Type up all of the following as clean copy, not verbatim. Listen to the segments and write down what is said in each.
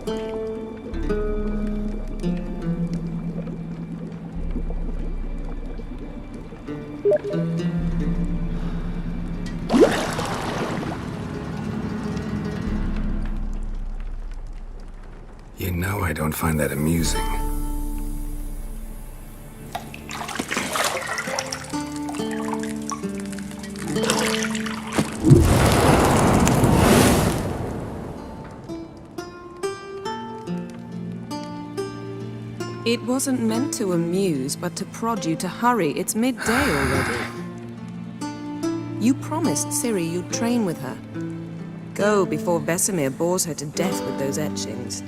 You know I don't find that amusing. It wasn't meant to amuse, but to prod you to hurry. It's midday already. You promised Ciri you'd train with her. Go before Vesemir bores her to death with those etchings.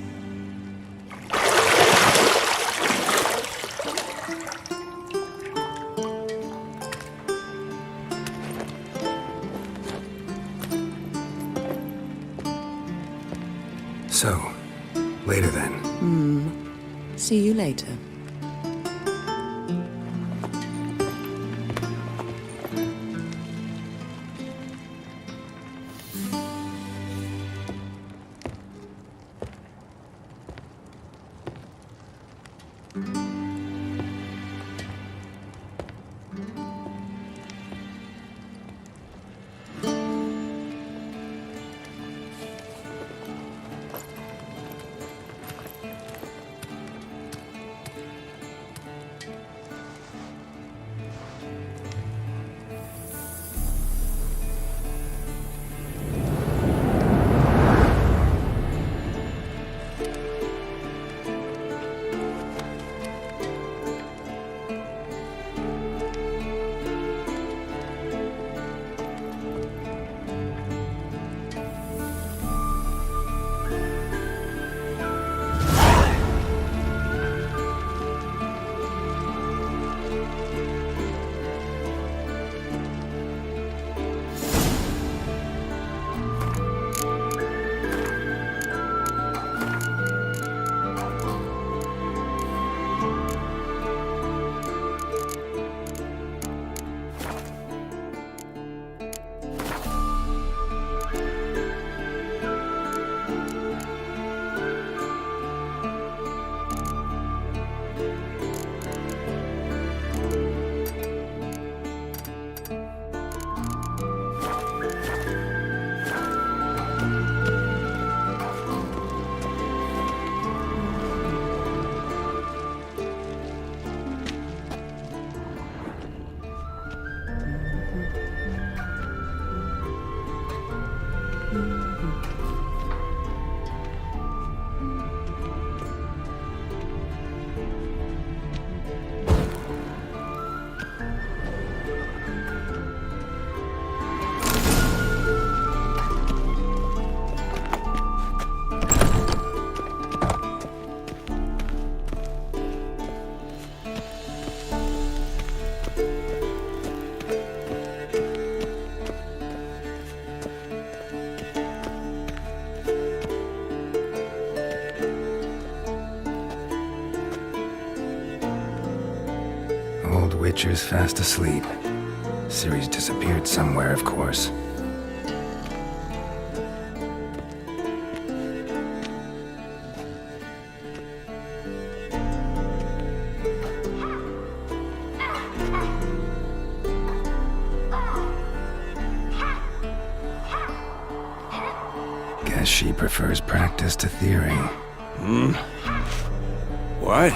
So, later then. See you later. Witcher's fast asleep. Ciri's disappeared somewhere, of course. Guess she prefers practice to theory. What?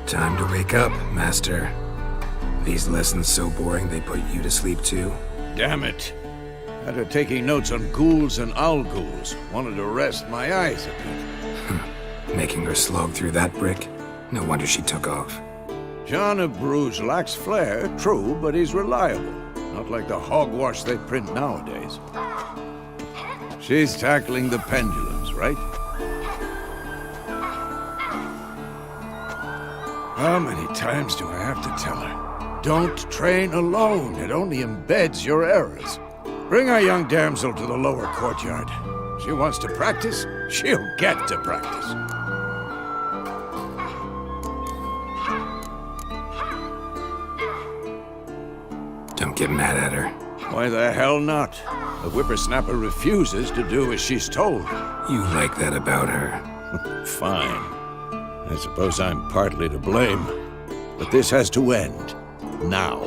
Time to wake up, Master. These lessons so boring they put you to sleep too? Damn it. After taking notes on ghouls and owl ghouls, wanted to rest my eyes a bit. Making her slog through that brick? No wonder she took off. John of Bruges lacks flair, true, but he's reliable. Not like the hogwash they print nowadays. She's tackling the pendulums, right? How many times do I have to tell her? Don't train alone. It only embeds your errors. Bring our young damsel to the lower courtyard. She wants to practice, she'll get to practice. Don't Don't get mad at her. Why the hell not? The whippersnapper refuses to do as she's told. You like that about her. Fine. I suppose I'm partly to blame. But this has to end. Now.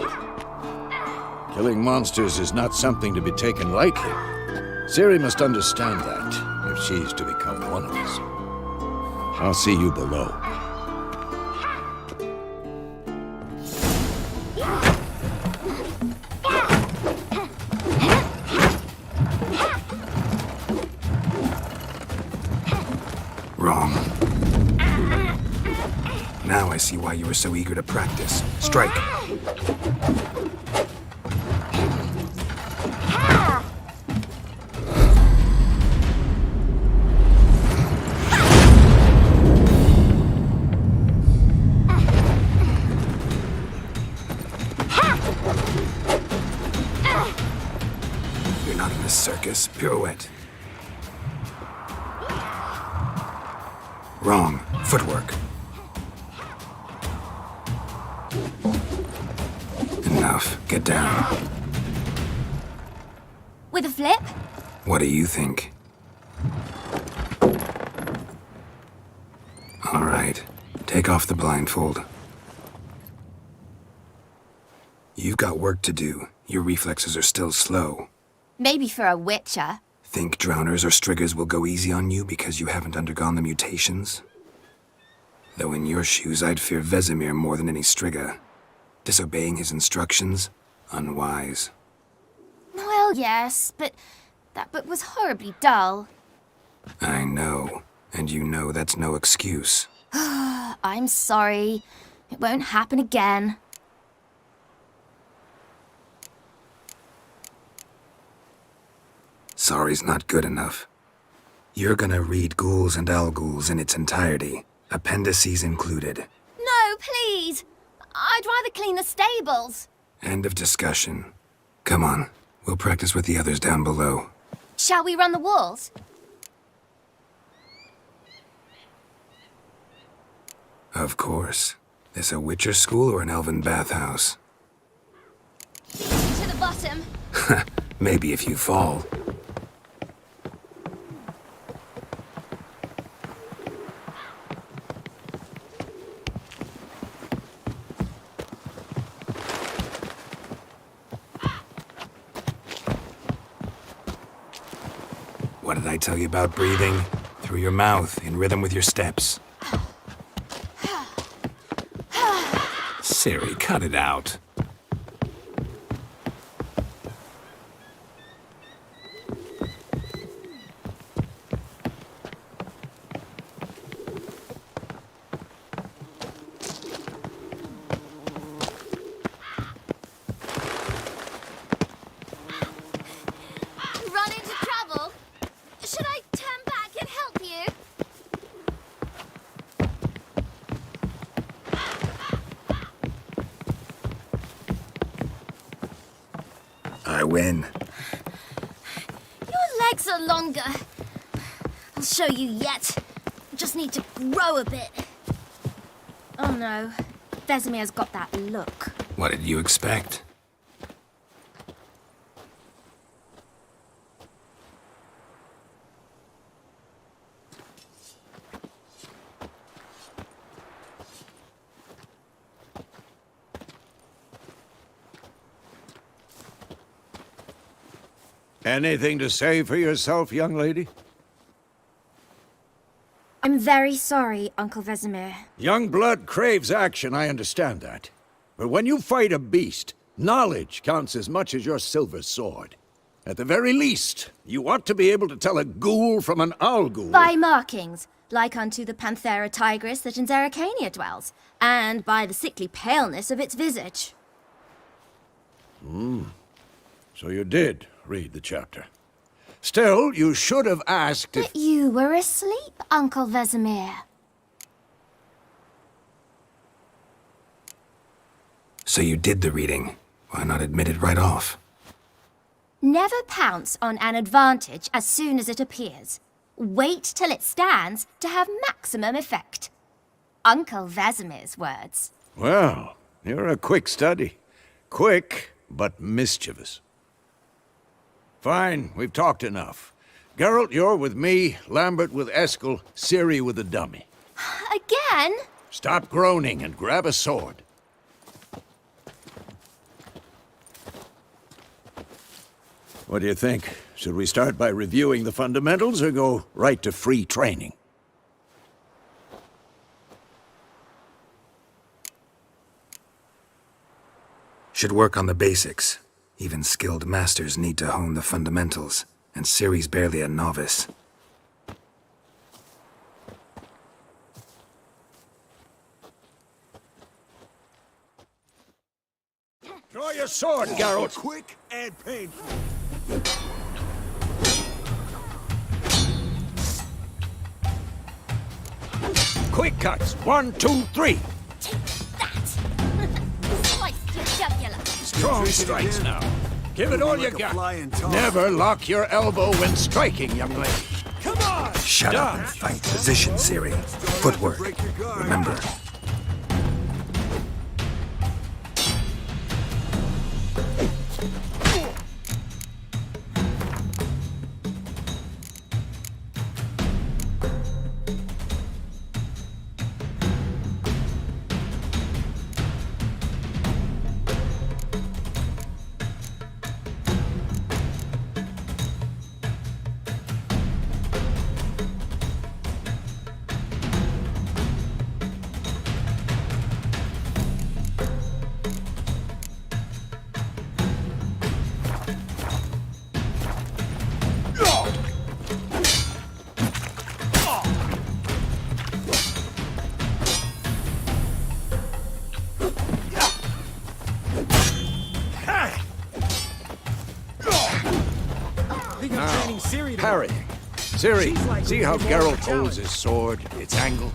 Killing monsters is not something to be taken lightly. Ciri must understand that, if she's to become one of us. I'll see you below. Wrong. Now I see why you were so eager to practice. Strike. You're not in a circus. Pirouette. Wrong. Footwork. Enough. Get down. With a flip? What do you think? All right. Take off the blindfold. You've got work to do. Your reflexes are still slow. Maybe for a witcher. Think drowners or striggers will go easy on you because you haven't undergone the mutations? Though in your shoes, I'd fear Vesemir more than any strigger. Disobeying his instructions? Unwise. Well, yes, but that book was horribly dull. I know. And you know that's no excuse. I'm sorry. It won't happen again. Sorry's not good enough. You're gonna read Ghouls and Alghouls in its entirety, appendices included. No, please! I'd rather clean the stables. End of discussion. Come on, we'll practice with the others down below. Shall we run the walls? Of course. This a Witcher school or an elven bathhouse? To the bottom. Maybe if you fall. What did I tell you about breathing? Through your mouth, in rhythm with your steps. Ciri, cut it out. Run into trouble? Should I turn back and help you? I win. Your legs are longer. I'll show you yet. Just need to grow a bit. Oh no. Vesemir's got that look. What did you expect? Anything to say for yourself, young lady? I'm very sorry, Uncle Vesemir. Young blood craves action, I understand that. But when you fight a beast, knowledge counts as much as your silver sword. At the very least, you ought to be able to tell a ghoul from an Alghoul. By markings, like unto the Panthera tigris that in Zeracania dwells, and by the sickly paleness of its visage. So you did read the chapter. Still, you should have asked if... But you were asleep, Uncle Vesemir. So you did the reading. Why not admit it right off? Never pounce on an advantage as soon as it appears. Wait till it stands to have maximum effect. Uncle Vesemir's words. Well, you're a quick study. Quick, but mischievous. Fine, we've talked enough. Geralt, you're with me, Lambert with Eskel, Ciri with the dummy. Again? Stop groaning and grab a sword. What do you think? Should we start by reviewing the fundamentals or go right to free training? Should work on the basics. Even skilled masters need to hone the fundamentals, and Ciri's barely a novice. Draw your sword, Geralt! Quick and painful. Quick cuts! 1, 2, 3! Take that! Slice your jugular. Strong strikes now. Give it all you Like a got. flying tar. Never lock your elbow when striking, young lady. Come on! Shut up and fight. Position, Ciri. Footwork. Break your guard. Remember. Parry. Ciri, see how Geralt holds his sword, its angle?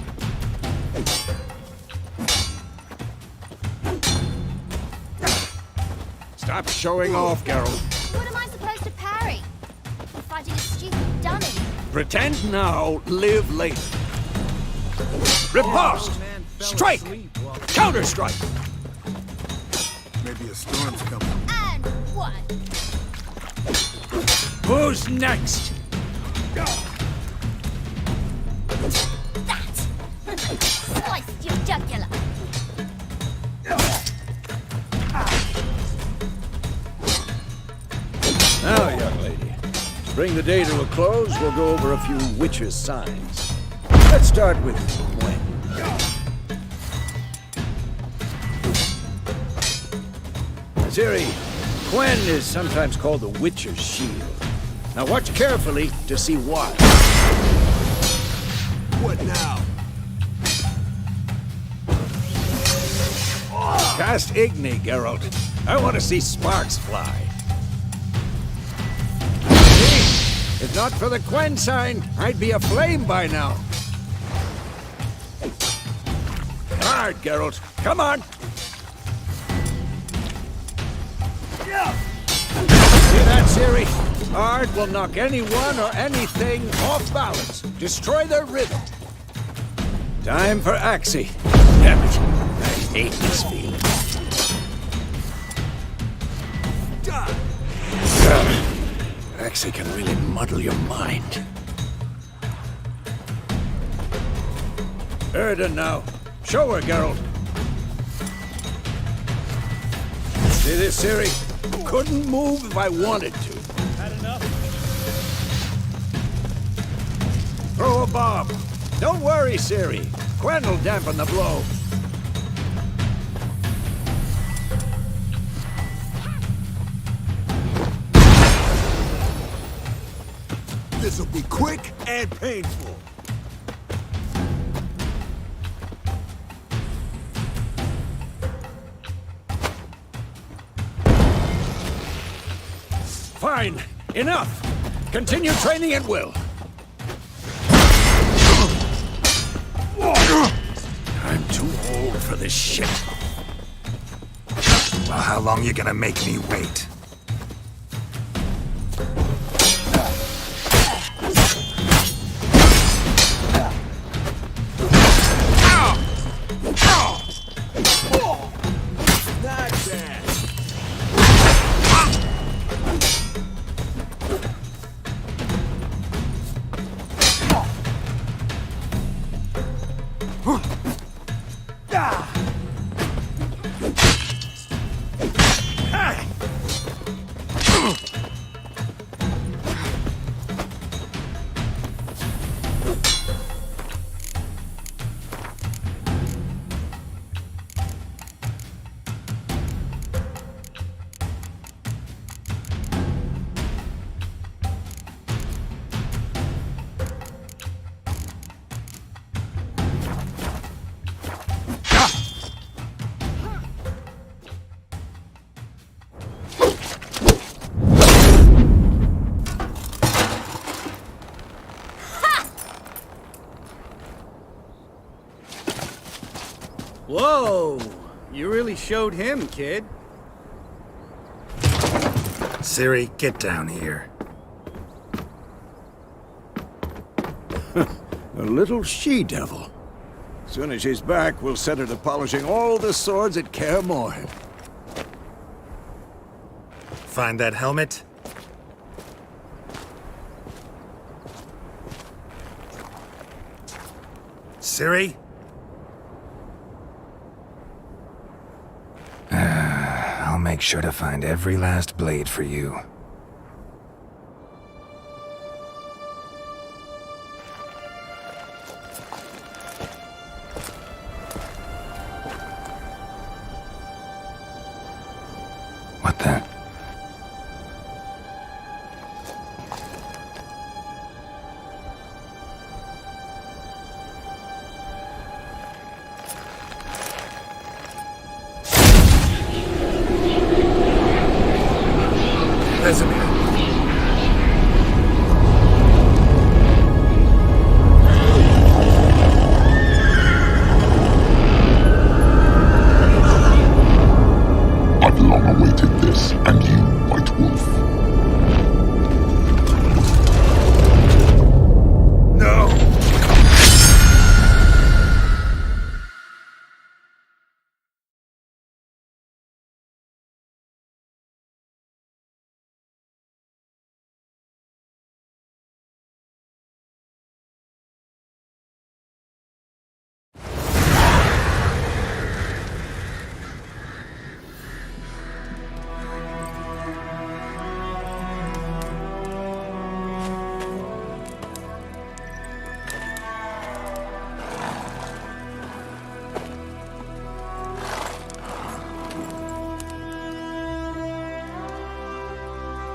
Stop showing off, Geralt. What am I supposed to parry? I'm fighting a stupid dummy. Pretend now, live later. Riposte! Strike! Counter-strike! Maybe a storm's coming. And one. Who's next? That! Slice your jugular. Now, young lady, to bring the day to a close, we'll go over a few witches' signs. Let's start with Gwen. Ciri, Gwen is sometimes called the Witcher's Shield. Now watch carefully to see why. What now? Cast Igni, Geralt. I want to see sparks fly. See? If not for the Gwen sign, I'd be aflame by now. Hard, Geralt. Come on. See that, Ciri? Hard will knock anyone or anything off balance. Destroy their rhythm. Time for Axie. Damn it. I hate this feeling. Axie can really muddle your mind. Erden now. Show her, Geralt. See this, Ciri? Couldn't move if I wanted to. Had enough? Throw a bomb. Don't worry, Ciri. Gwen will dampen the blow. This'll be quick and painful. Fine. Enough. Continue training at will. I'm too old for this shit. Well, how long you gonna make me wait? Not bad. Whoa! You really showed him, kid. Ciri, get down here. A little she-devil. Soon as she's back, we'll set her to polishing all the swords at Kaer Morhen. Find that helmet? Ciri? I'll make sure to find every last blade for you. What the? Vesemir. I've long awaited this, and you, White Wolf. No!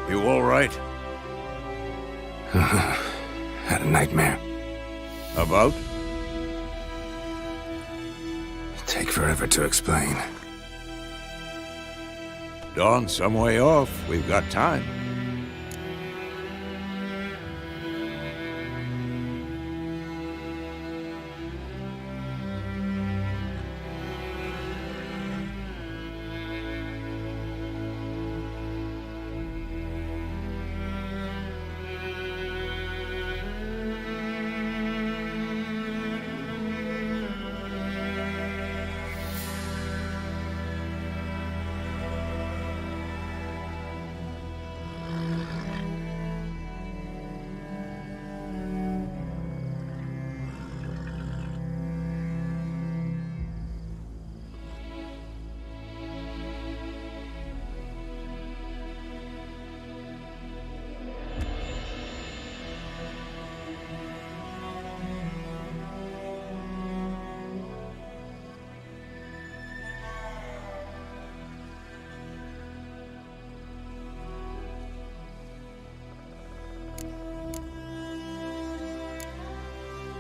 You all right? Had a nightmare. About? Take forever to explain. Dawn's some way off. We've got time.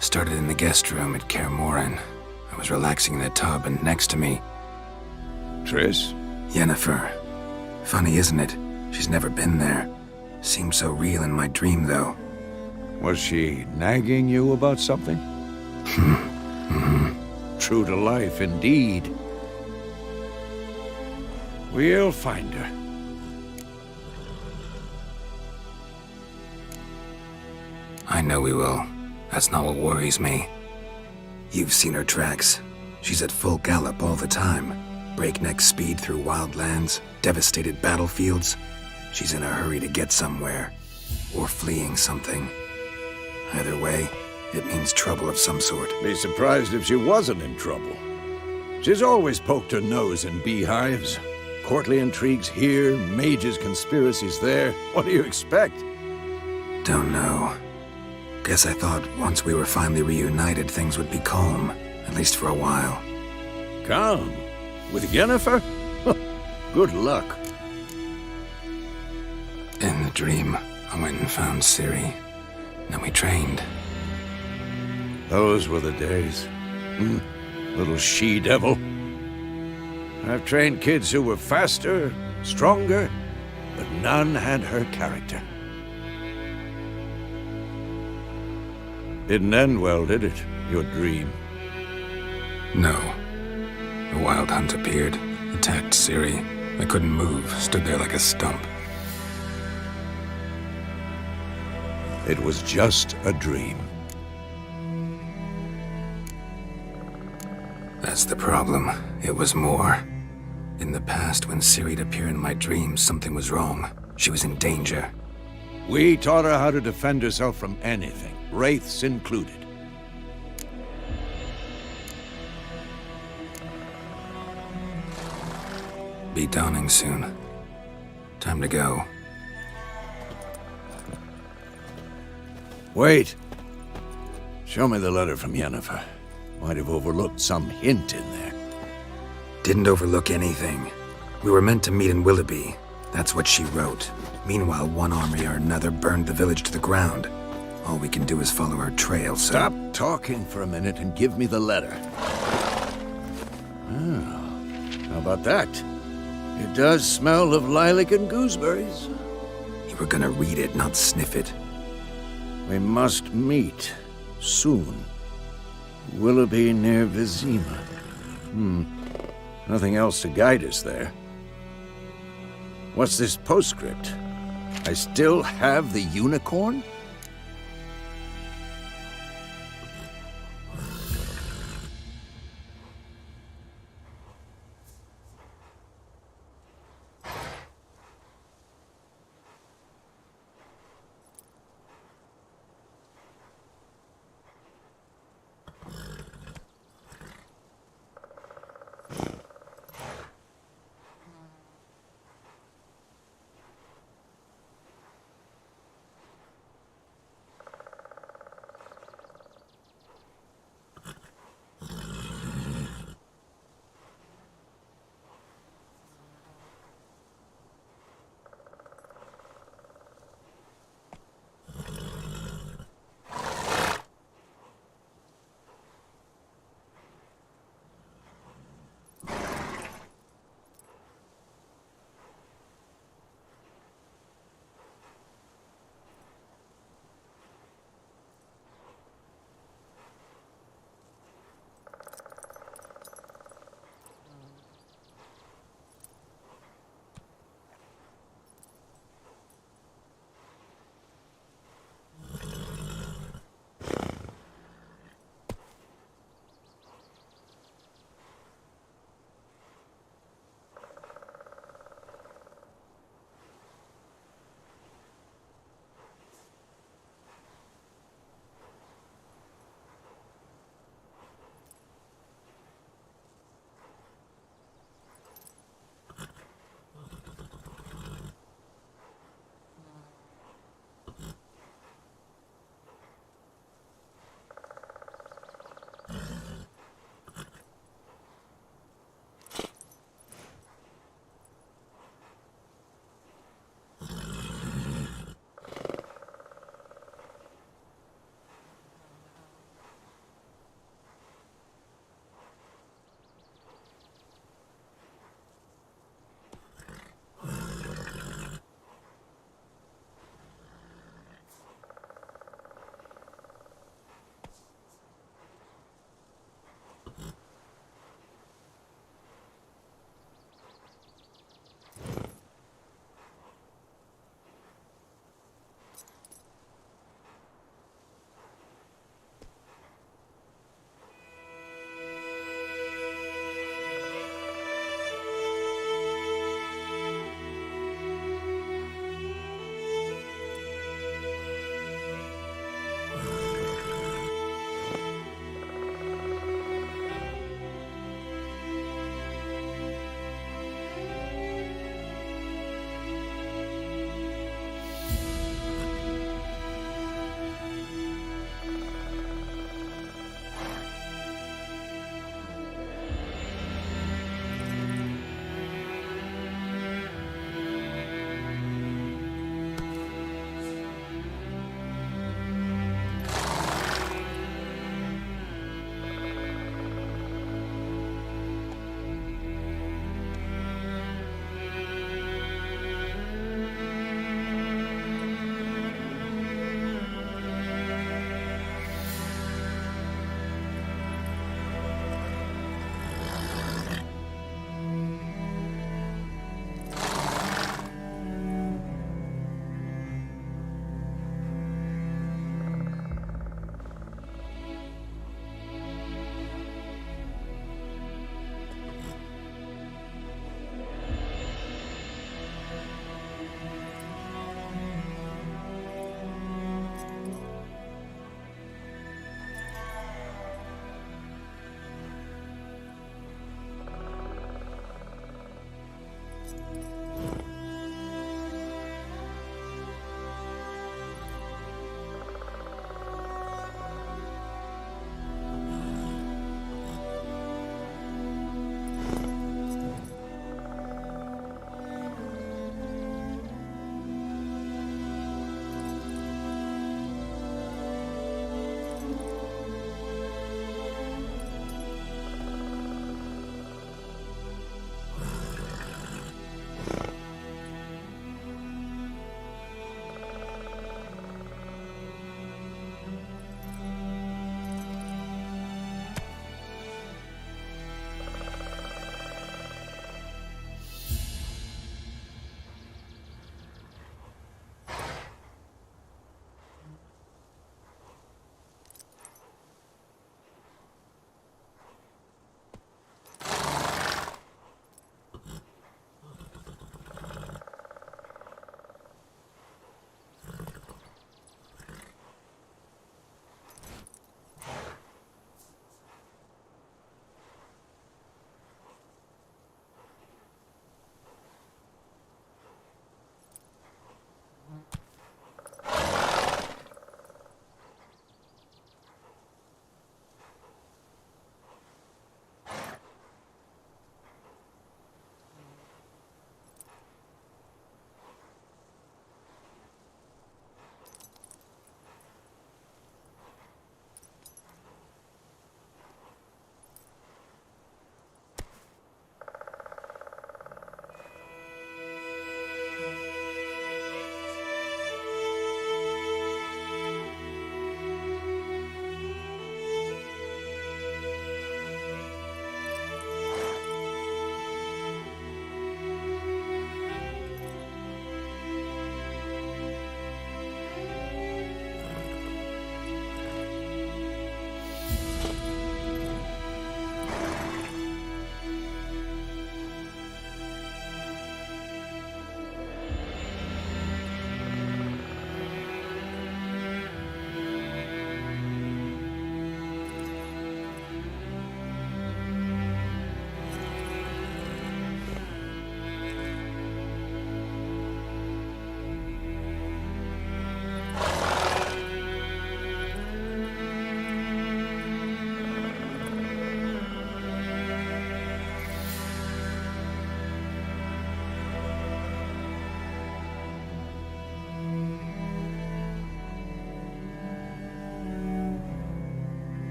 Started in the guest room at Kaer Morhen. I was relaxing in the tub, and next to me, Triss? Yennefer. Funny, isn't it? She's never been there. Seemed so real in my dream, though. Was she nagging you about something? True to life, indeed. We'll find her. I know we will. That's not what worries me. You've seen her tracks. She's at full gallop all the time. Breakneck speed through wild lands, devastated battlefields. She's in a hurry to get somewhere. Or fleeing something. Either way, it means trouble of some sort. Be surprised if she wasn't in trouble. She's always poked her nose in beehives. Courtly intrigues here, mages' conspiracies there. What do you expect? Don't know. Guess I thought once we were finally reunited, things would be calm. At least for a while. Calm? With Yennefer? Good luck. In the dream, I went and found Ciri. Then we trained. Those were the days. Little she-devil. I've trained kids who were faster, stronger, but none had her character. Didn't end well, did it? Your dream? No. The Wild Hunt appeared, attacked Ciri. I couldn't move, stood there like a stump. It was just a dream. That's the problem. It was more. In the past, when Ciri'd appear in my dreams, something was wrong. She was in danger. We taught her how to defend herself from anything, wraiths included. Be dawning soon. Time to go. Wait. Show me the letter from Yennefer. Might have overlooked some hint in there. Didn't overlook anything. We were meant to meet in Willoughby. That's what she wrote. Meanwhile, one army or another burned the village to the ground. All we can do is follow her trail, so... Stop talking for a minute and give me the letter. Oh, how about that? It does smell of lilac and gooseberries. You were gonna read it, not sniff it. We must meet. Soon. Willoughby near Vizima. Nothing else to guide us there. What's this postscript? I still have the unicorn?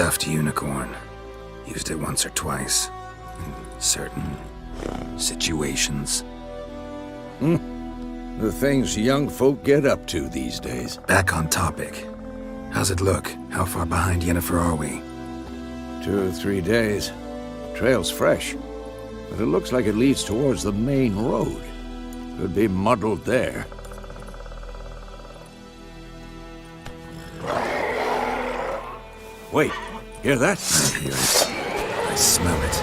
stuffed unicorn. Used it once or twice. In certain situations. The things young folk get up to these days. Back on topic. How's it look? How far behind Yennefer are we? 2 or 3 days. Trail's fresh, but it looks like it leads towards the main road. Could be muddled there. Wait, hear that? I hear it. I smell it.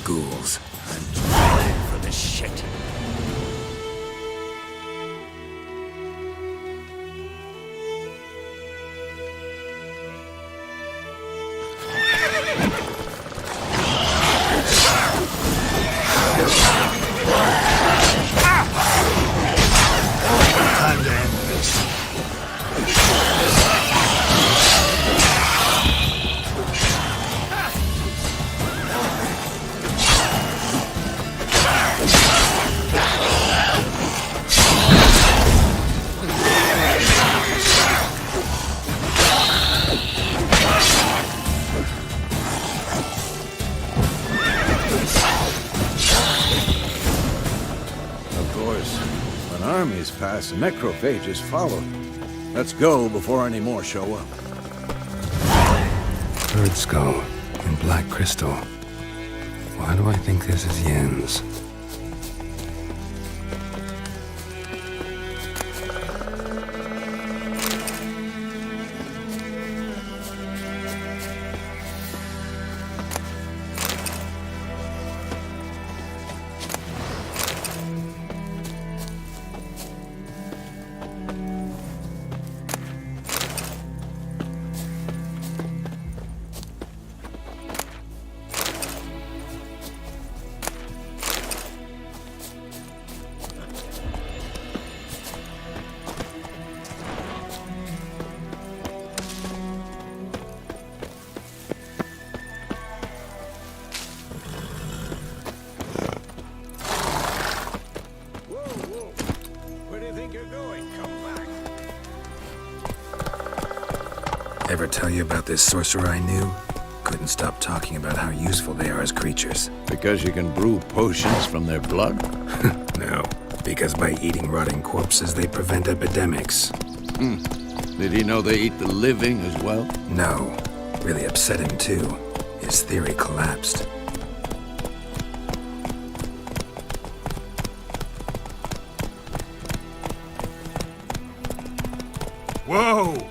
Ghouls. I'm dying for this shit. Time to end this. Armies pass, necrophages follow. Let's go before any more show up. Bird skull and black crystal. Why do I think this is Yen's? Ever tell you about this sorcerer I knew? Couldn't stop talking about how useful they are as creatures. Because you can brew potions from their blood? No, because by eating rotting corpses, they prevent epidemics. Did he know they eat the living as well? No, really upset him too. His theory collapsed. Whoa!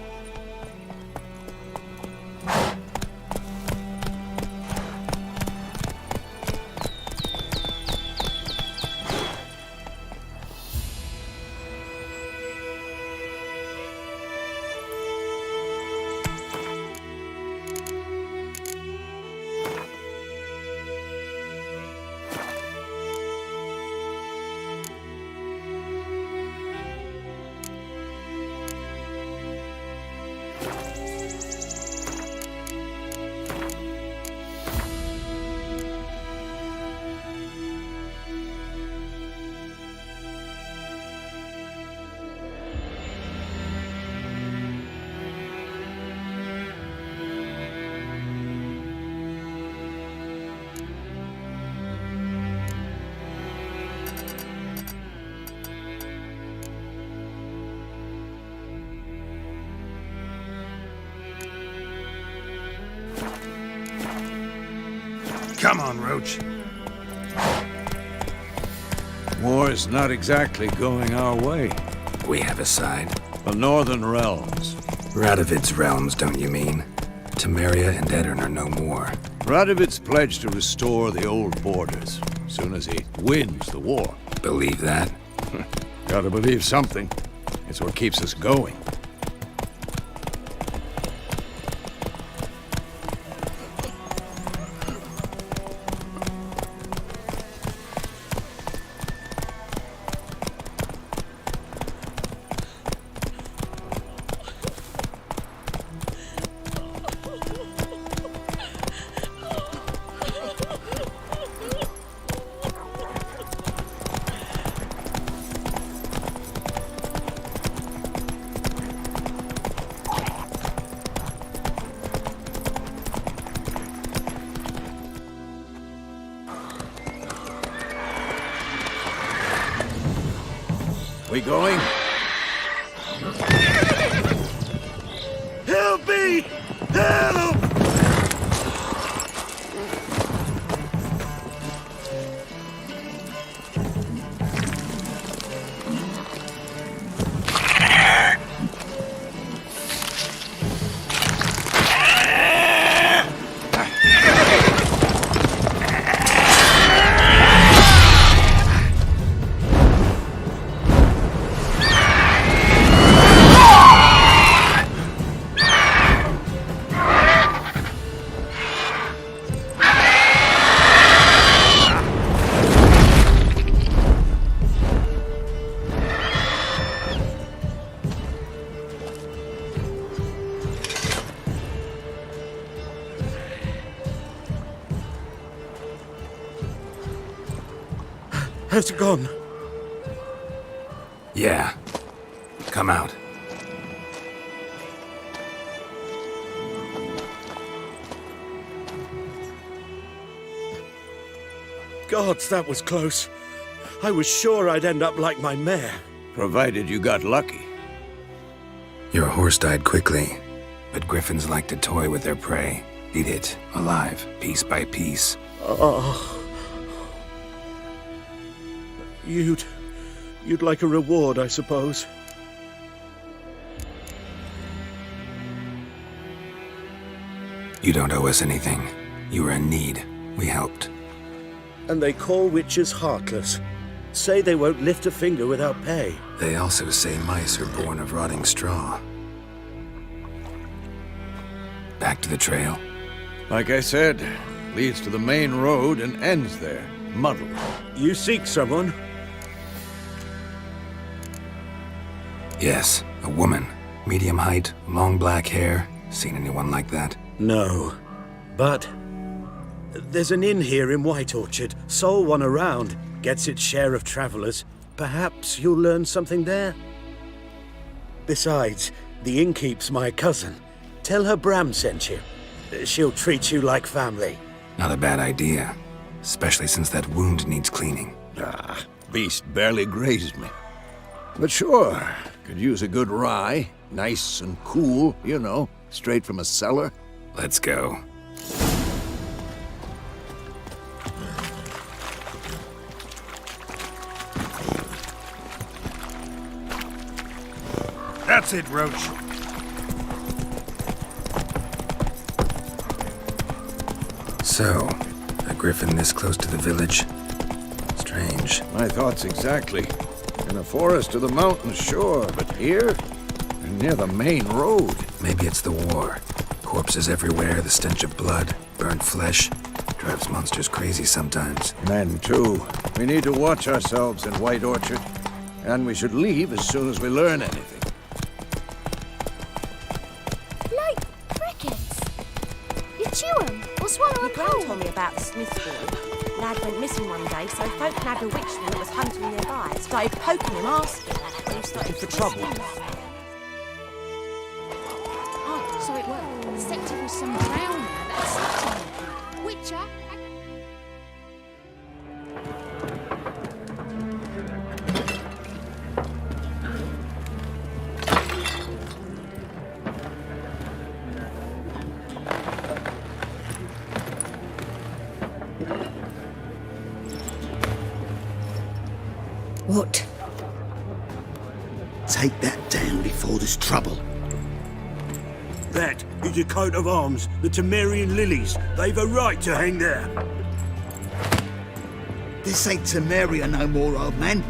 Come on, Roach. War's not exactly going our way. We have a side. The Northern Realms. Radovid's realms, don't you mean? Temeria and Edirn are no more. Radovid's pledged to restore the old borders, as soon as he wins the war. Believe that? Gotta believe something. It's what keeps us going. We going? Help me! Help! Has it gone? Yeah. Come out. Gods, that was close. I was sure I'd end up like my mare. Provided you got lucky. Your horse died quickly, but griffins like to toy with their prey. Eat it, alive, piece by piece. Oh. You'd like a reward, I suppose. You don't owe us anything. You were in need. We helped. And they call witches heartless. Say they won't lift a finger without pay. They also say mice are born of rotting straw. Back to the trail. Like I said, leads to the main road and ends there. Muddled. You seek someone? Yes, a woman. Medium height, long black hair. Seen anyone like that? No. But there's an inn here in White Orchard. Sole one around. Gets its share of travelers. Perhaps you'll learn something there? Besides, the innkeep's my cousin. Tell her Bram sent you. She'll treat you like family. Not a bad idea. Especially since that wound needs cleaning. Ah, beast barely grazed me. But sure, could use a good rye. Nice and cool, you know, straight from a cellar. Let's go. That's it, Roach. So, a griffin this close to the village? Strange. My thoughts exactly. In the forest or the mountains, sure, but here? Near the main road. Maybe it's the war. Corpses everywhere, the stench of blood, burnt flesh. Drives monsters crazy sometimes. Men, too. We need to watch ourselves in White Orchard. And we should leave as soon as we learn anything. Like crickets. You chew 'em or swallow 'em Gran whole. told me about the Smith boy. Lad went missing one day, so folk nabbed a witchman that was hunting nearby. Started poking him, asking. And he started For trouble. Oh, so it worked. Except it was some brown man that slept on it. Witcher. What? Take that down before there's trouble. That is a coat of arms, the Temerian lilies. They've a right to hang there. This ain't Temeria no more, old man.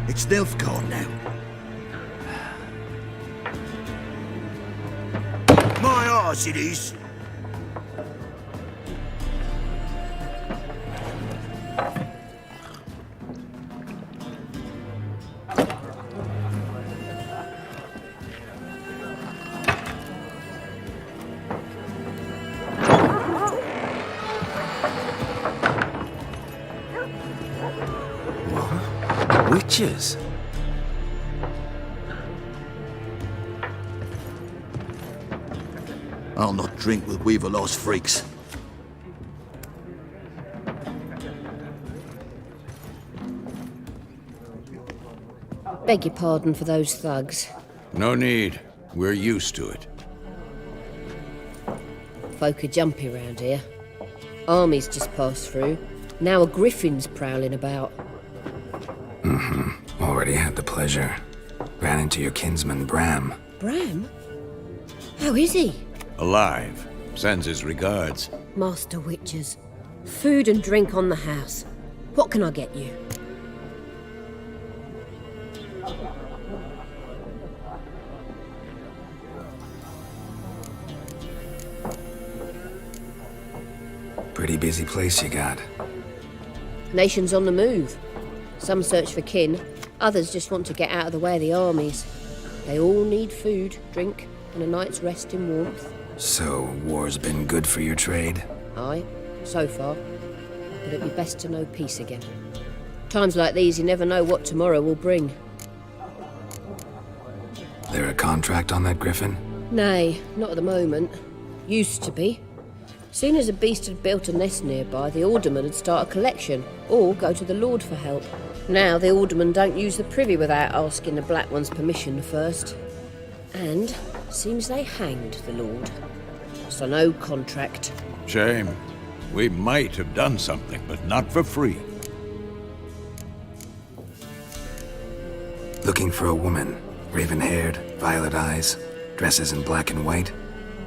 It's Nilfgaard now. My arse it is. Witches? I'll not drink with Weaverlaw's freaks. Beg your pardon for those thugs. No need. We're used to it. Folk are jumpy round here. Armies just passed through. Now a griffin's prowling about. Already had the pleasure. Ran into your kinsman, Bram. Bram? How is he? Alive. Sends his regards. Master Witchers. Food and drink on the house. What can I get you? Pretty busy place you got. Nations on the move. Some search for kin, others just want to get out of the way of the armies. They all need food, drink, and a night's rest in warmth. So, war's been good for your trade? Aye, so far. But it'd be best to know peace again. Times like these, you never know what tomorrow will bring. There a contract on that griffin? Nay, not at the moment. Used to be. Soon as a beast had built a nest nearby, the alderman would start a collection, or go to the Lord for help. Now the aldermen don't use the privy without asking the Black One's permission first. And seems they hanged the Lord. So no contract. Shame. We might have done something, but not for free. Looking for a woman. Raven-haired, violet eyes, dresses in black and white.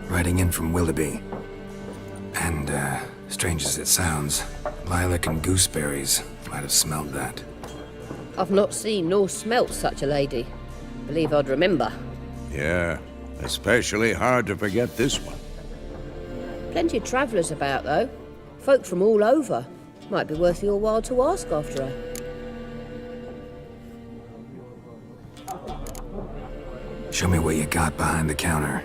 Riding in from Willoughby. And, strange as it sounds, lilac and gooseberries might have smelled that. I've not seen nor smelt such a lady. Believe I'd remember. Yeah, especially hard to forget this one. Plenty of travellers about, though. Folk from all over. Might be worth your while to ask after her. Show me what you got behind the counter.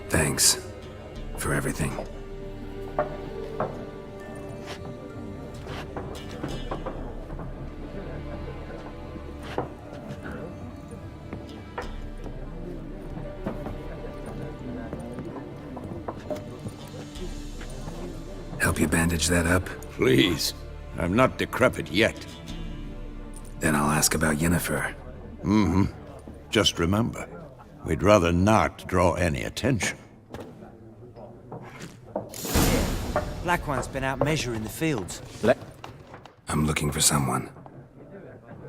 Thanks for everything. Help you bandage that up? Please. I'm not decrepit yet. Then I'll ask about Yennefer. Just remember, we'd rather not draw any attention. Black One's been out measuring the fields. I'm looking for someone.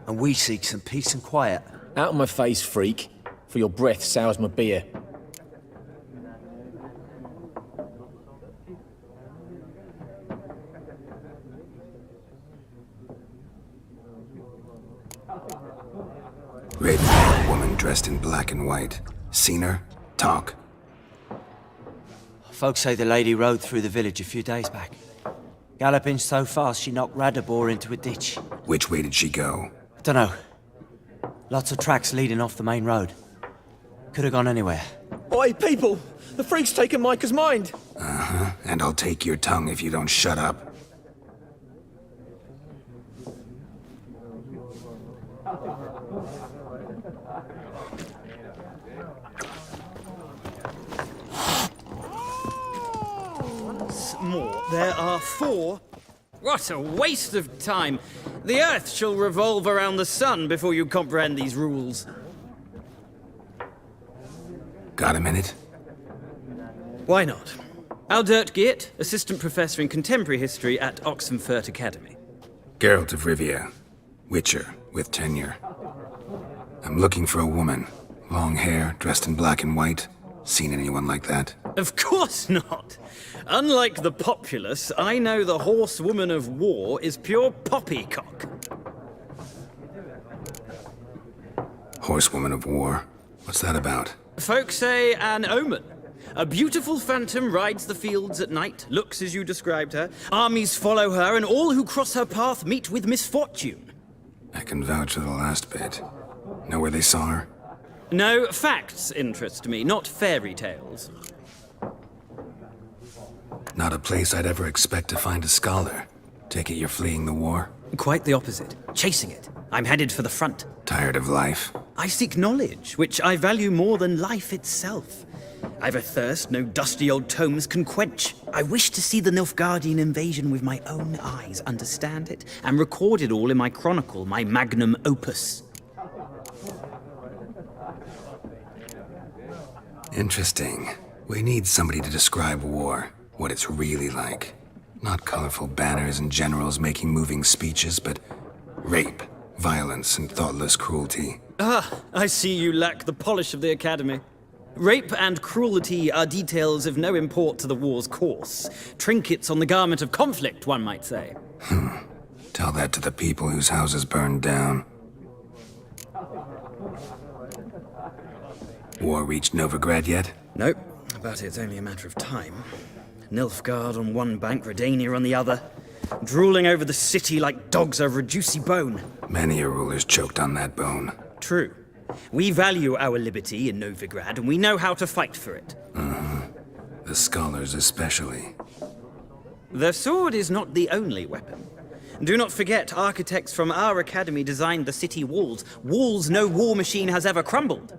And we seek some peace and quiet. Out of my face, freak. For your breath sours my beer. Raven-haired woman dressed in black and white. Seen her? Talk. Folks say the lady rode through the village a few days back. Galloping so fast she knocked Radabor into a ditch. Which way did she go? Dunno. Lots of tracks leading off the main road. Could have gone anywhere. Oi, people! The freak's taken Micah's mind! Uh-huh. And I'll take your tongue if you don't shut up. More. There are 4. What a waste of time. The Earth shall revolve around the sun before you comprehend these rules. Got a minute? Why not? Aldert Geert, Assistant Professor in Contemporary History at Oxenfurt Academy. Geralt of Rivia. Witcher, with tenure. I'm looking for a woman. Long hair, dressed in black and white. Seen anyone like that? Of course not. Unlike the populace, I know the horsewoman of war is pure poppycock. Horsewoman of war? What's that about? Folk say an omen. A beautiful phantom rides the fields at night, looks as you described her. Armies follow her, and all who cross her path meet with misfortune. I can vouch for the last bit. Know where they saw her? No, facts interest me, not fairy tales. Not a place I'd ever expect to find a scholar. Take it you're fleeing the war? Quite the opposite. Chasing it. I'm headed for the front. Tired of life? I seek knowledge, which I value more than life itself. I've a thirst no dusty old tomes can quench. I wish to see the Nilfgaardian invasion with my own eyes, understand it, and record it all in my chronicle, my magnum opus. Interesting. We need somebody to describe war, what it's really like. Not colorful banners and generals making moving speeches, but rape, violence, and thoughtless cruelty. Ah, I see you lack the polish of the Academy. Rape and cruelty are details of no import to the war's course. Trinkets on the garment of conflict, one might say. Tell that to the people whose houses burned down. War reached Novigrad yet? Nope, but it's only a matter of time. Nilfgaard on one bank, Redania on the other. Drooling over the city like dogs over a juicy bone. Many a ruler's choked on that bone. True. We value our liberty in Novigrad, and we know how to fight for it. The scholars especially. The sword is not the only weapon. Do not forget, architects from our academy designed the city walls. Walls no war machine has ever crumbled.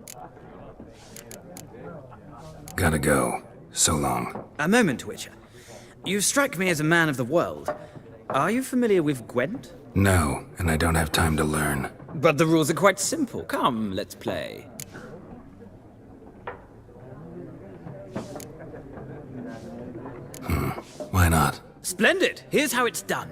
Gotta go. So long. A moment, Witcher. You strike me as a man of the world. Are you familiar with Gwent? No, and I don't have time to learn. But the rules are quite simple. Come, let's play. Why not? Splendid! Here's how it's done.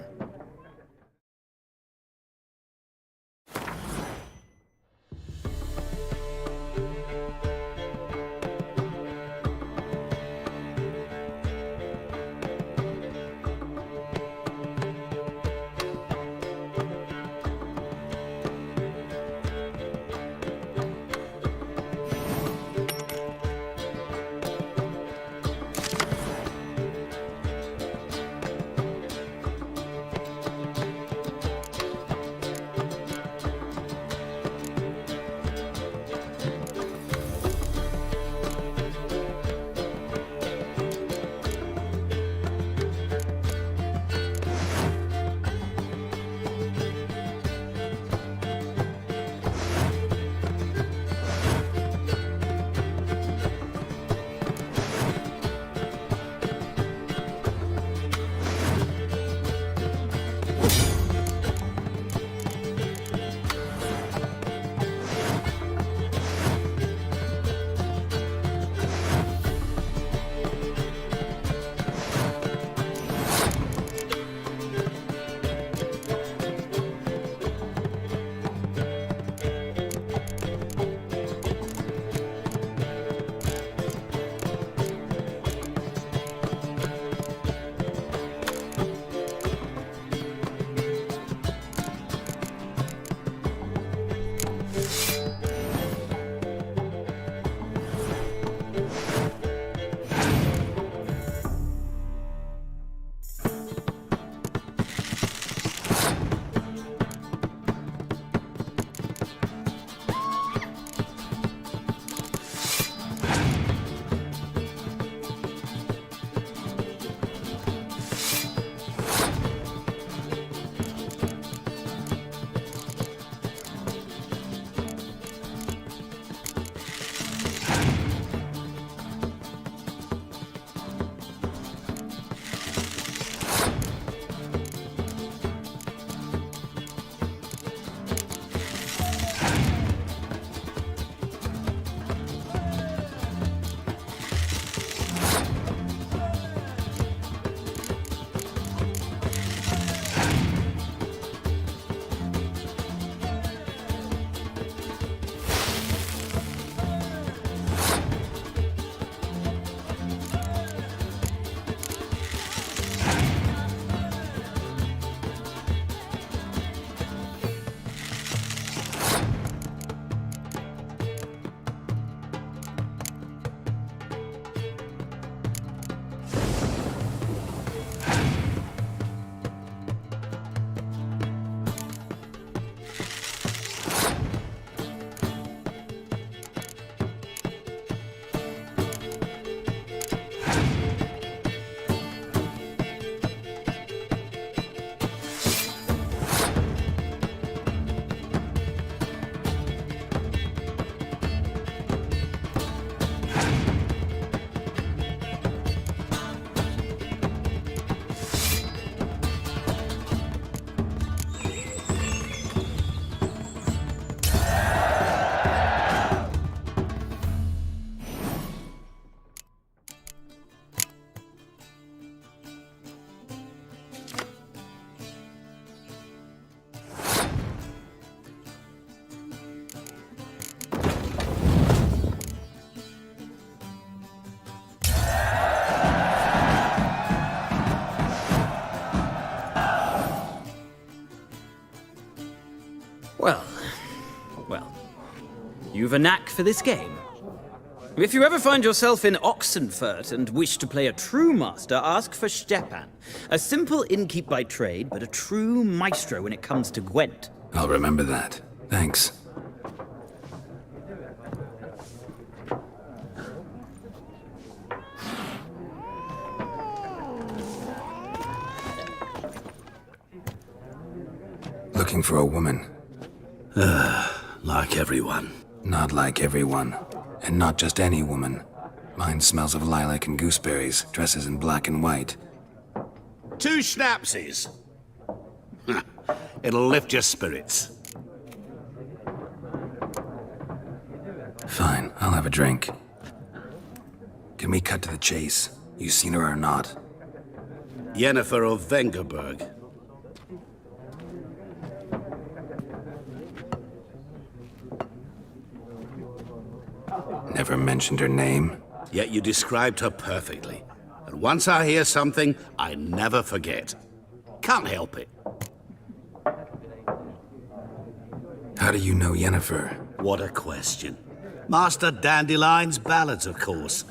You've a knack for this game. If you ever find yourself in Oxenfurt and wish to play a true master, ask for Stepan. A simple innkeep by trade, but a true maestro when it comes to Gwent. I'll remember that. Thanks. Looking for a woman. Like everyone. Not like everyone. And not just any woman. Mine smells of lilac and gooseberries, dresses in black and white. 2 schnapsies. It'll lift your spirits. Fine, I'll have a drink. Can we cut to the chase? You seen her or not? Yennefer of Vengerberg. Never mentioned her name. Yet you described her perfectly. And once I hear something, I never forget. Can't help it. How do you know Yennefer? What a question. Master Dandelion's ballads, of course.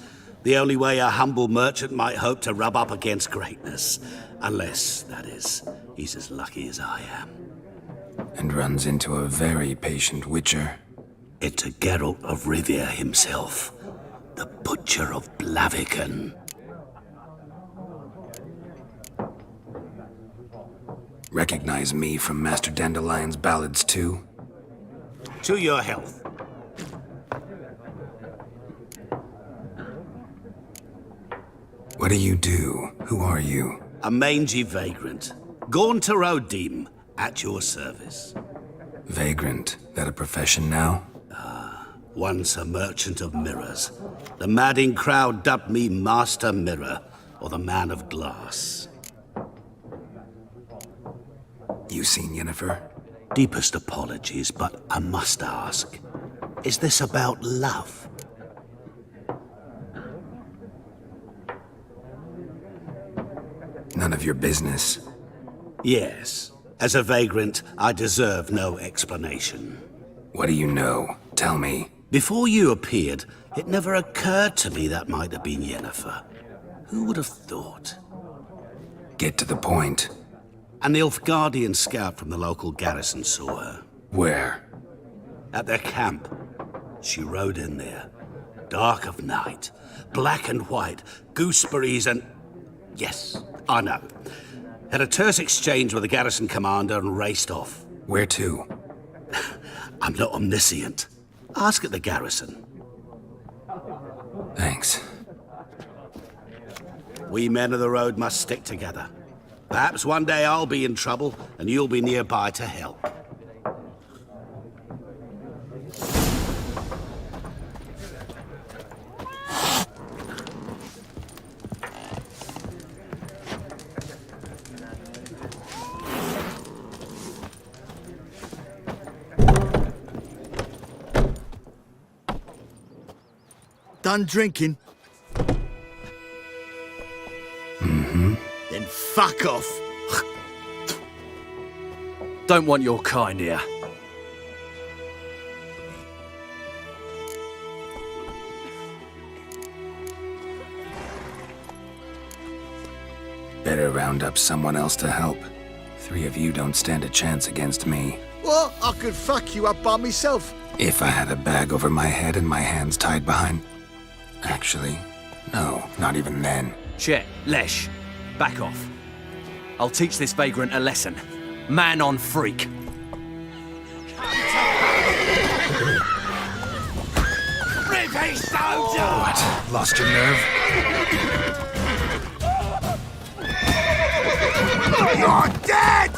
The only way a humble merchant might hope to rub up against greatness. Unless, that is, he's as lucky as I am. And runs into a very patient witcher. It's a Geralt of Rivia himself. The Butcher of Blaviken. Recognize me from Master Dandelion's ballads, too? To your health. What do you do? Who are you? A mangy vagrant. Gaunter Odim, at your service. Vagrant? That a profession now? Once a merchant of mirrors. The madding crowd dubbed me Master Mirror, or the Man of Glass. You seen Yennefer? Deepest apologies, but I must ask. Is this about love? None of your business. Yes. As a vagrant, I deserve no explanation. What do you know? Tell me. Before you appeared, it never occurred to me that might have been Yennefer. Who would have thought? Get to the point. An Nilfgaardian scout from the local garrison saw her. Where? At their camp. She rode in there. Dark of night. Black and white. Gooseberries and... Yes, I know. Had a terse exchange with the garrison commander and raced off. Where to? I'm not omniscient. Ask at the garrison. Thanks. We men of the road must stick together. Perhaps one day I'll be in trouble and you'll be nearby to help. Done drinking? Mm-hmm. Then fuck off. Don't want your kind here. Better round up someone else to help. 3 of you don't stand a chance against me. What? I could fuck you up by myself. If I had a bag over my head and my hands tied behind... Actually, no, not even then. Chet, Lesh, back off. I'll teach this vagrant a lesson. Man on freak. British soldier! What? Lost your nerve? You're dead!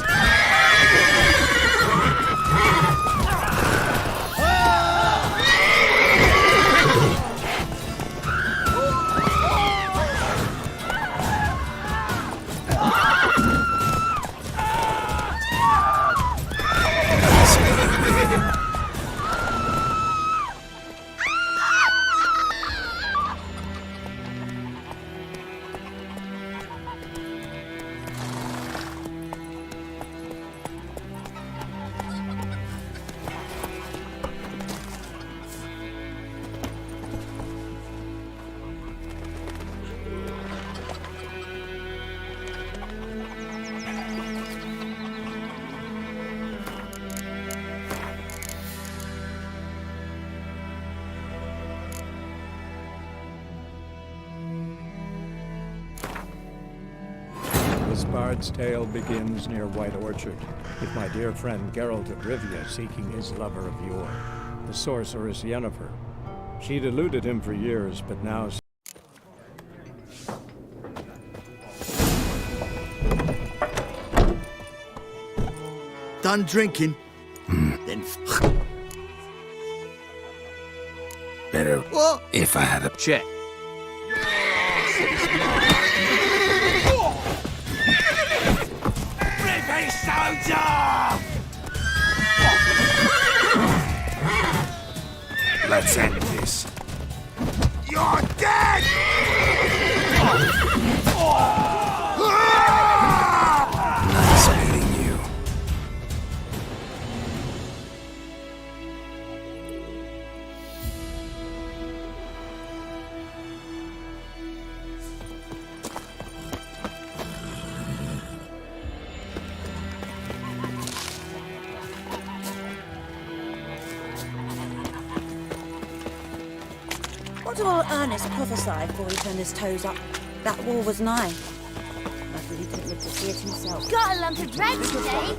bard's tale begins near White Orchard, with my dear friend Geralt of Rivia seeking his lover of yore, the sorceress Yennefer. She'd eluded him for years, but now... Done drinking? Then Better what? if I had a... Check. Rippy soldier! Let's end this. You're dead! Nice meeting you. What do old Ernest prophesy before he turned his toes up? That war was nigh. Luckily he didn't live to see it himself. Got a lump of bread today.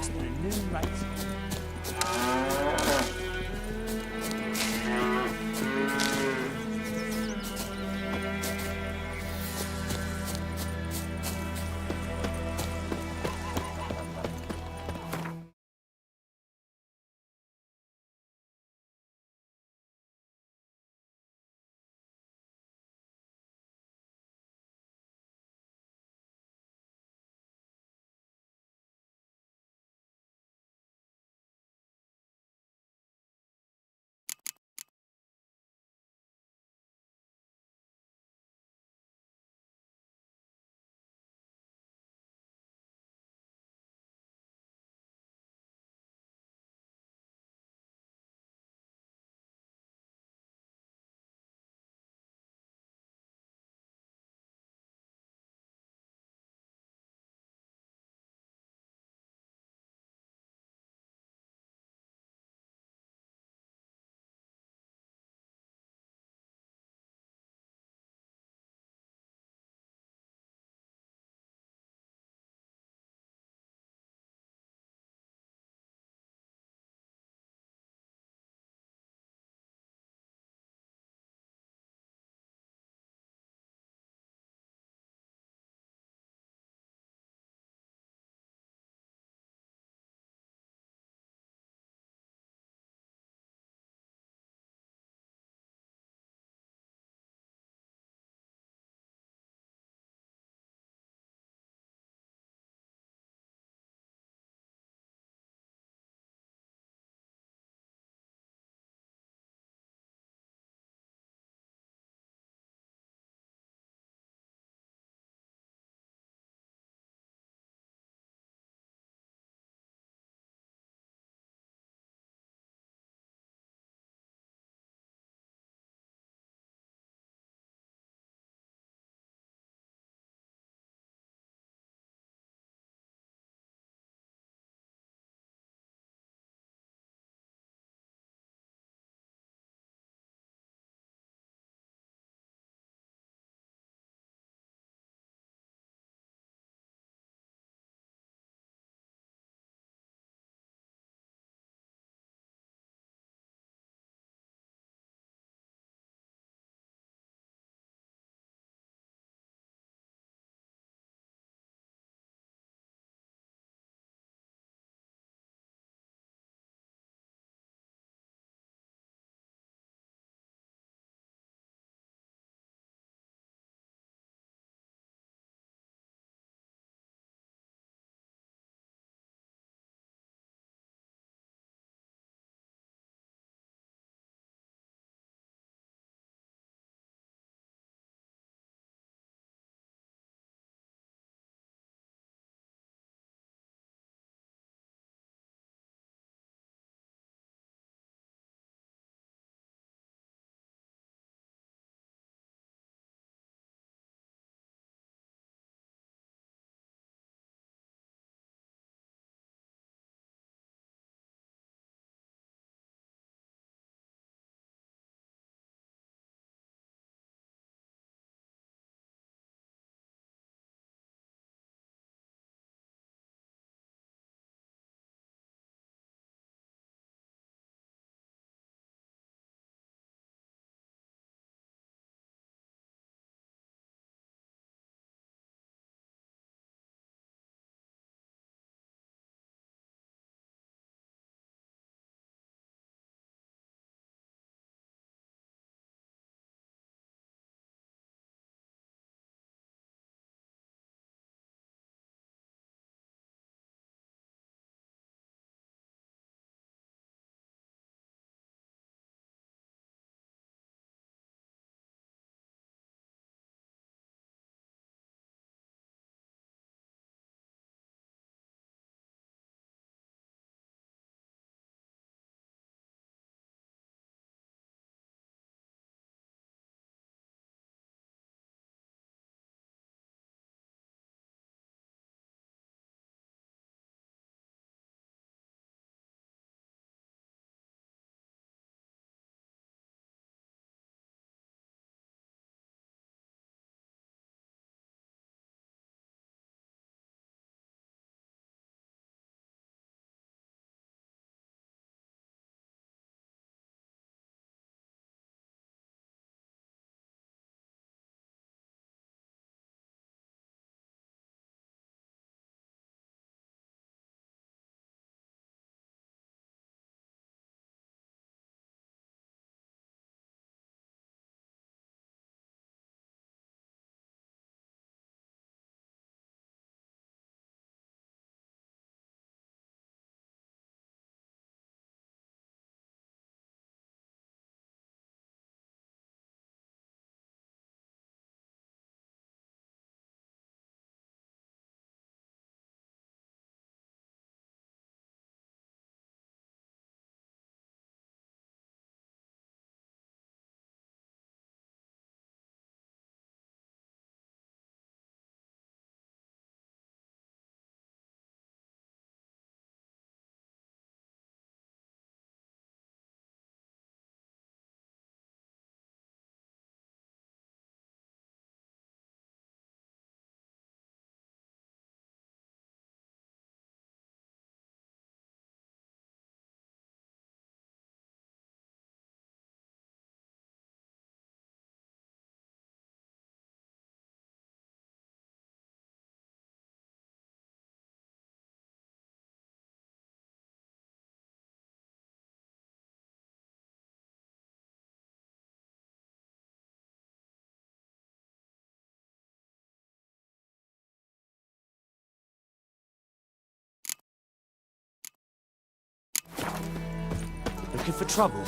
looking for trouble?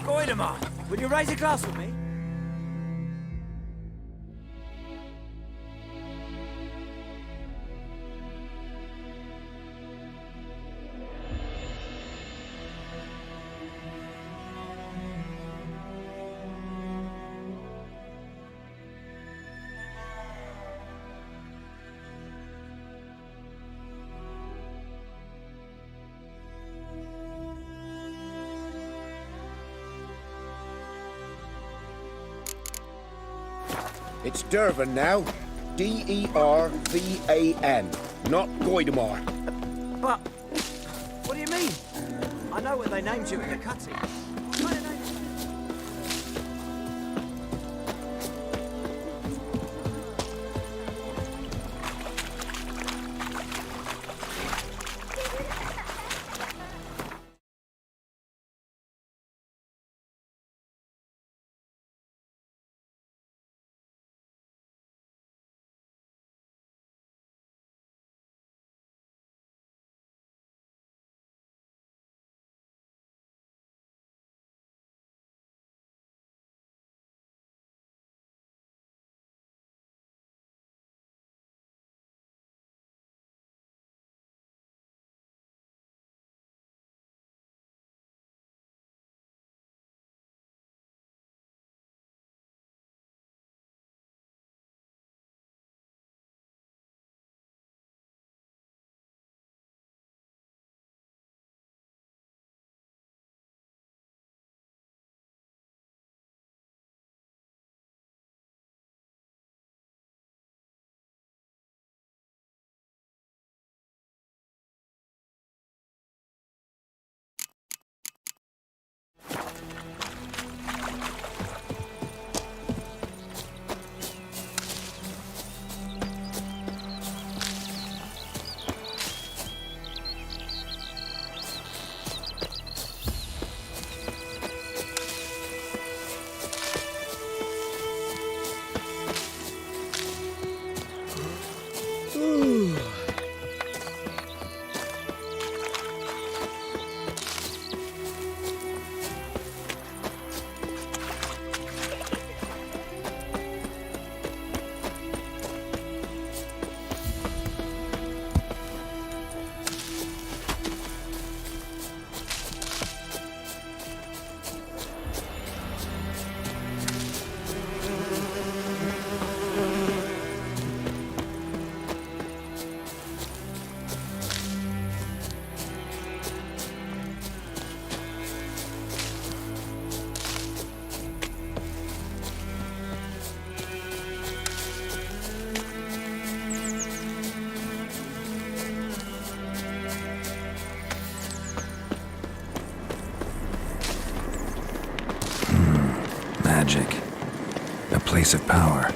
Goidemar, will you raise a glass with me? It's Dervan now. D-E-R-V-A-N, not Goidemar. But, what do you mean? I know what they named you in the cutting. Magic. A place of power.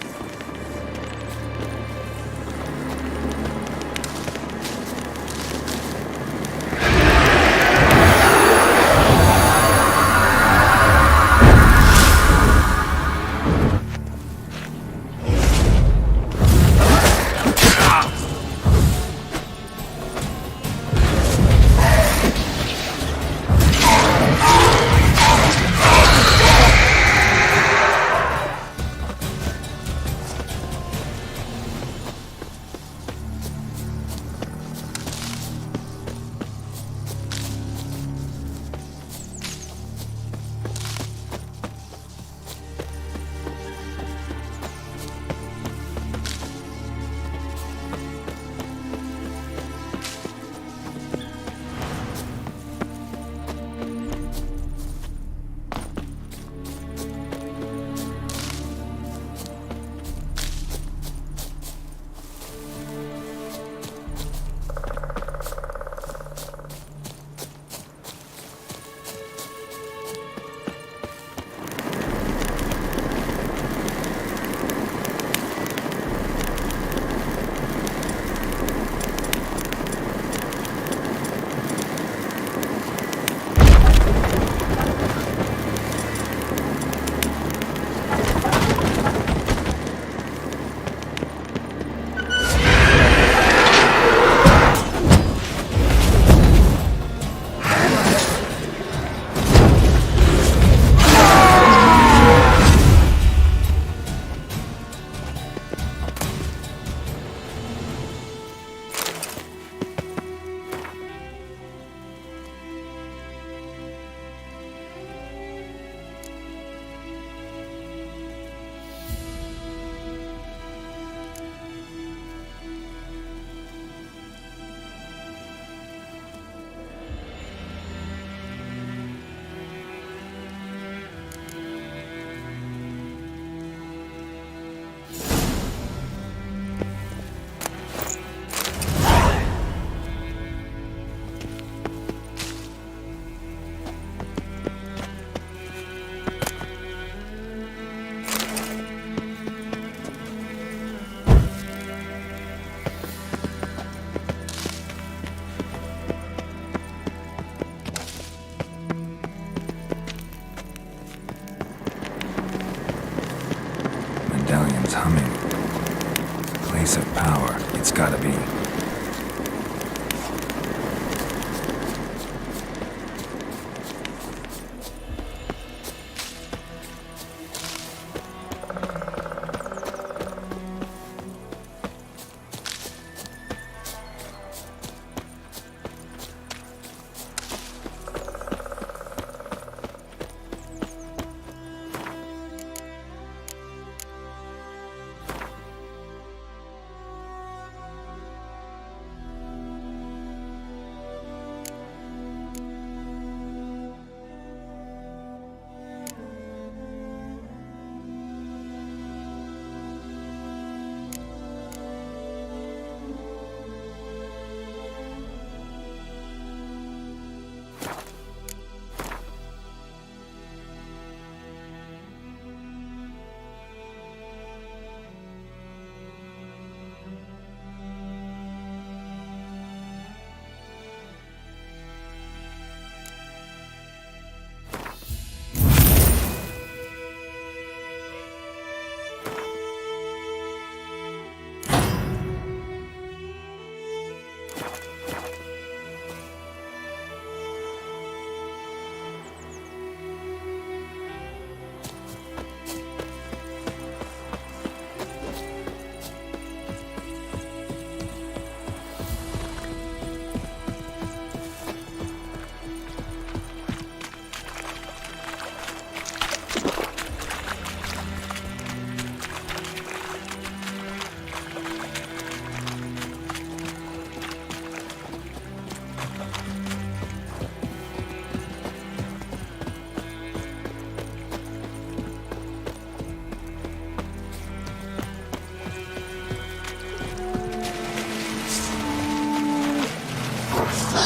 Show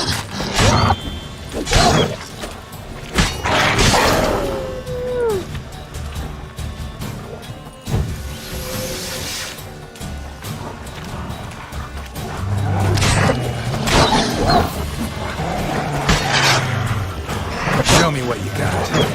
me what you got.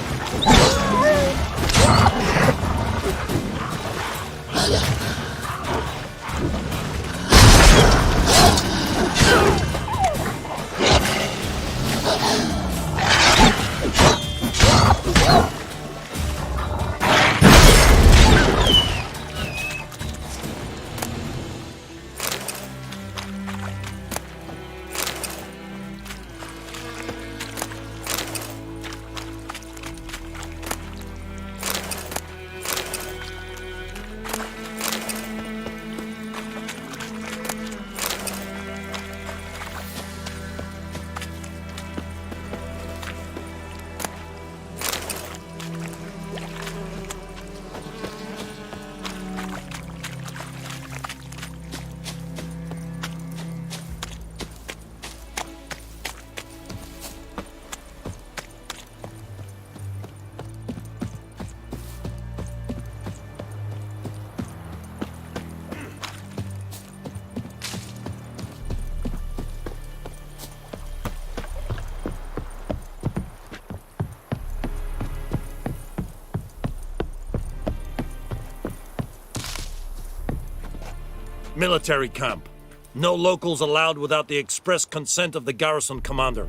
Military camp. No locals allowed without the express consent of the garrison commander.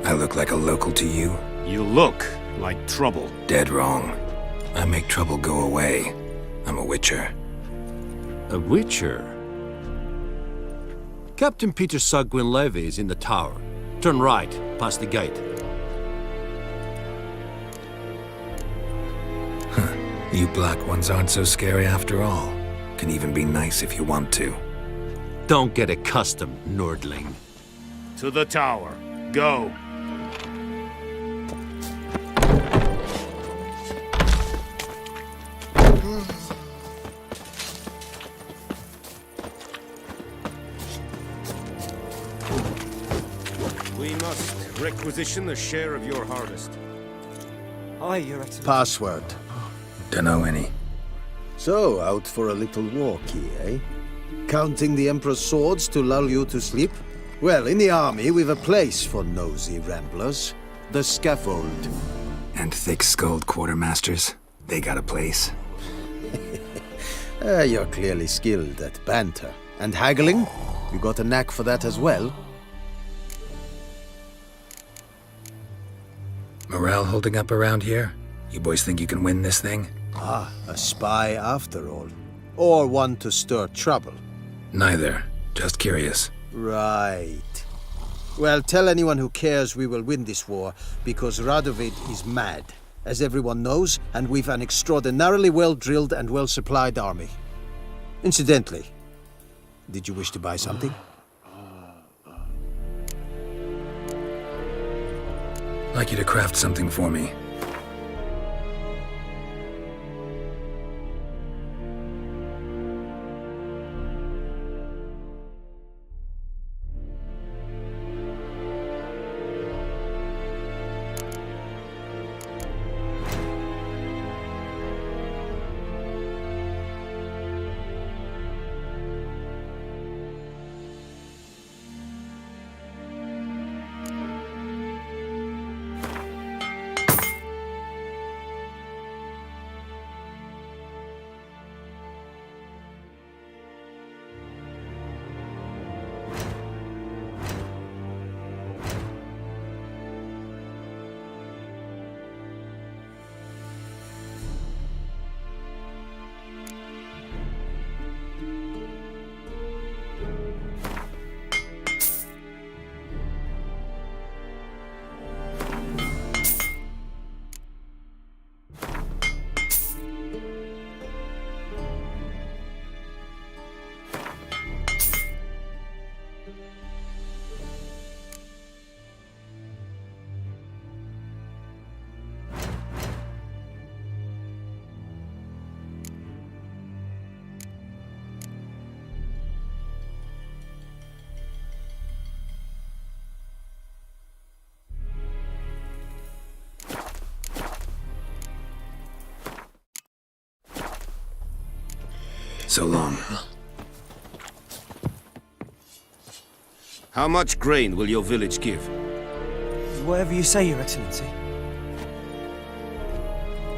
I look like a local to you? You look like trouble. Dead wrong. I make trouble go away. I'm a witcher. A witcher? Captain Peter Sagwin Levy is in the tower. Turn right, past the gate. You black ones aren't so scary after all. Can even be nice if you want to. Don't get accustomed, Nordling. To the tower. Go. We must requisition a share of your harvest. Aye, Your Excellency. Password. Dunno any. So, out for a little walkie, eh? Counting the Emperor's swords to lull you to sleep? Well, in the army, we've a place for nosy ramblers. The scaffold. And thick-skulled quartermasters? They got a place? You're clearly skilled at banter. And haggling? You got a knack for that as well? Morale holding up around here? You boys think you can win this thing? Ah, a spy after all. Or one to stir trouble. Neither. Just curious. Right. Well, tell anyone who cares we will win this war, because Radovid is mad, as everyone knows, and we've an extraordinarily well-drilled and well-supplied army. Incidentally, did you wish to buy something? I'd like you to craft something for me. So long. How much grain will your village give? Whatever you say, Your Excellency.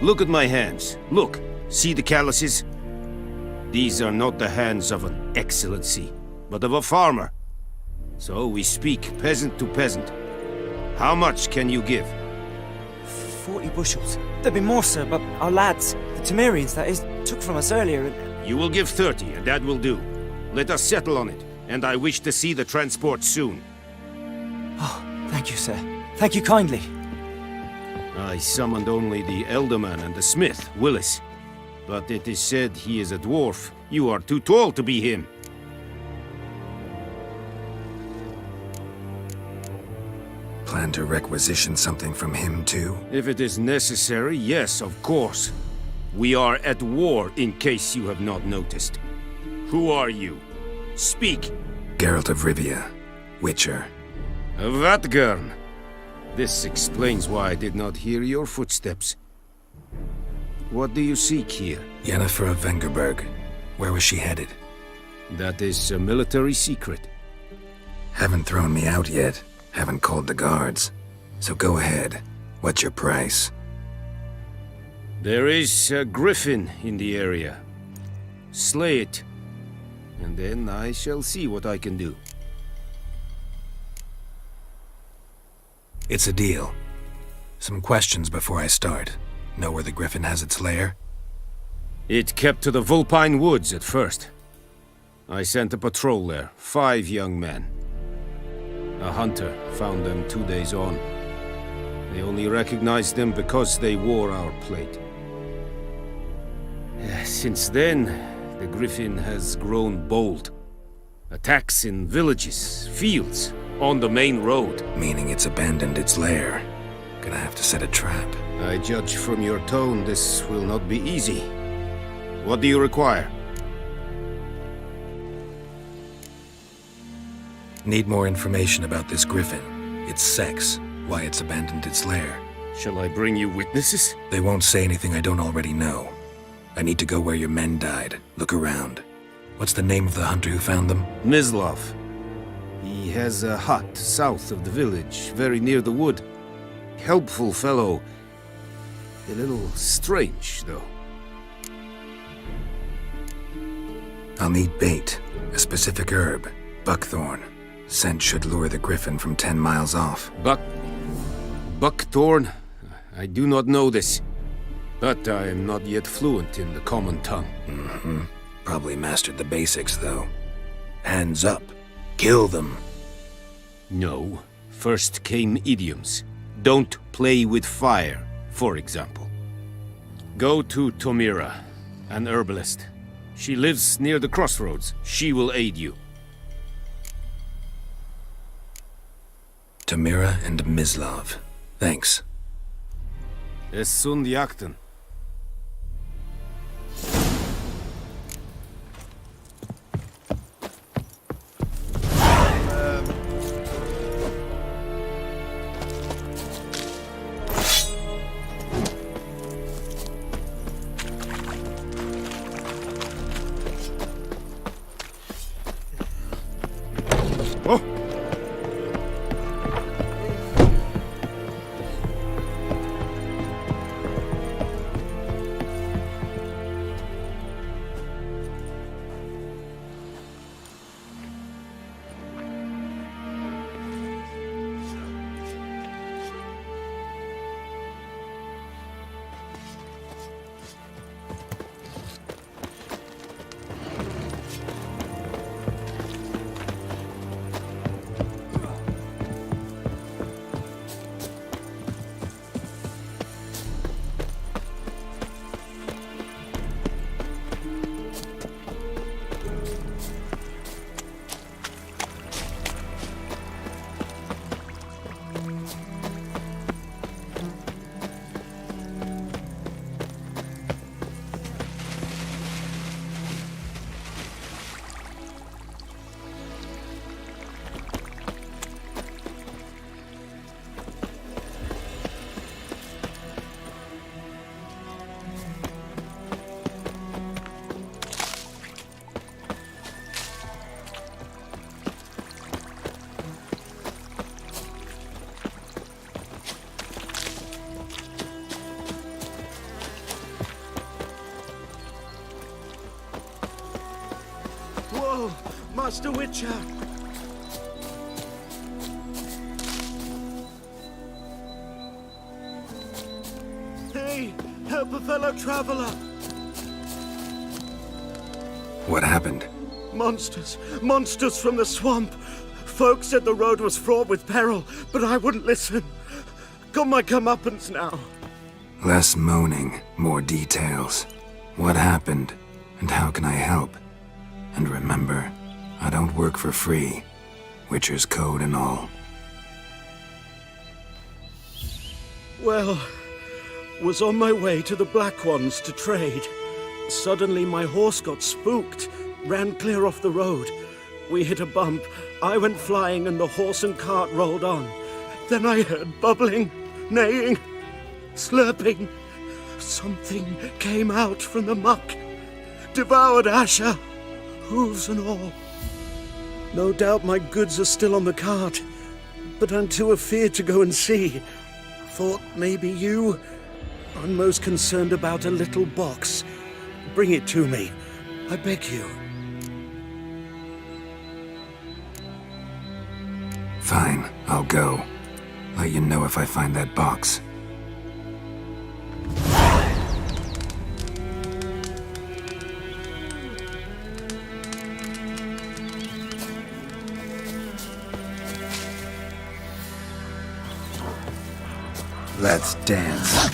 Look at my hands. Look. See the calluses? These are not the hands of an excellency, but of a farmer. So we speak peasant to peasant. How much can you give? 40 bushels. There'd be more, sir, but our lads, the Temerians, that is, took from us earlier and... You will give 30, and that will do. Let us settle on it, and I wish to see the transport soon. Oh, thank you, sir. Thank you kindly. I summoned only the Elderman and the smith, Willis. But it is said he is a dwarf. You are too tall to be him. Plan to requisition something from him, too? If it is necessary, yes, of course. We are at war, in case you have not noticed. Who are you? Speak. Geralt of Rivia, Witcher. Vatgern. This explains why I did not hear your footsteps. What do you seek here? Yennefer of Vengerberg. Where was she headed? That is a military secret. Haven't thrown me out yet. Haven't called the guards. So go ahead. What's your price? There is a griffin in the area. Slay it. And then I shall see what I can do. It's a deal. Some questions before I start. Know where the griffin has its lair? It kept to the Vulpine Woods at first. I sent a patrol there, 5 young men. A hunter found them 2 days on. They only recognized them because they wore our plate. Since then, the griffin has grown bold. Attacks in villages, fields, on the main road. Meaning it's abandoned its lair. Gonna have to set a trap. I judge from your tone this will not be easy. What do you require? Need more information about this griffin. Its sex, why it's abandoned its lair. Shall I bring you witnesses? They won't say anything I don't already know. I need to go where your men died. Look around. What's the name of the hunter who found them? Mislav. He has a hut south of the village, very near the wood. Helpful fellow. A little strange, though. I'll need bait. A specific herb. Buckthorn. Scent should lure the griffin from 10 miles off. Buckthorn? I do not know this. But I am not yet fluent in the common tongue. Mm-hmm. Probably mastered the basics, though. Hands up. Kill them. No. First came idioms. Don't play with fire, for example. Go to Tomira, an herbalist. She lives near the crossroads. She will aid you. Tamira and Mislav. Thanks. Es sunt jakten. Master Witcher! Hey, help a fellow traveler! What happened? Monsters! Monsters from the swamp! Folks said the road was fraught with peril, but I wouldn't listen. Got my comeuppance now. Less moaning, more details. What happened, and how can I help? And remember, I don't work for free. Witcher's code and all. Well, was on my way to the Black Ones to trade. Suddenly my horse got spooked, ran clear off the road. We hit a bump, I went flying and the horse and cart rolled on. Then I heard bubbling, neighing, slurping. Something came out from the muck, devoured Asher, hooves and all. No doubt my goods are still on the cart, but I'm too afeard to go and see. Thought maybe you. I'm most concerned about a little box. Bring it to me, I beg you. Fine, I'll go. Let you know if I find that box. Let's dance.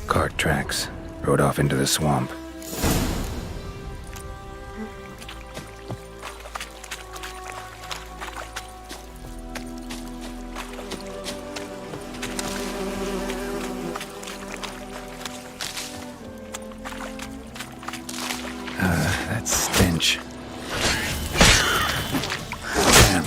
Cart tracks. Rode off into the swamp. That stench. Damn.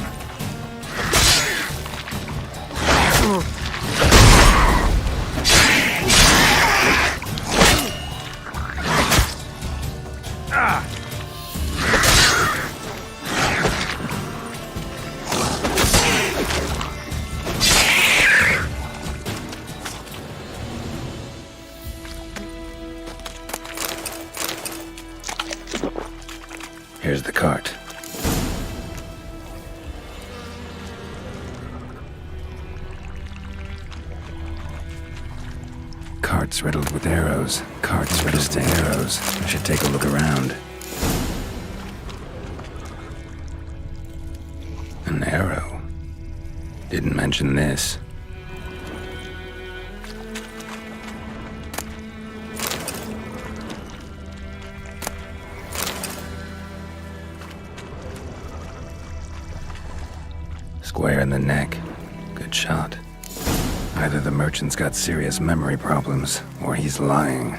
Here's the cart. Carts riddled with arrows. Carts riddled with arrows. I should take a look around. An arrow. Didn't mention this. Square in the neck. Good shot. Either the merchant's got serious memory problems, or he's lying.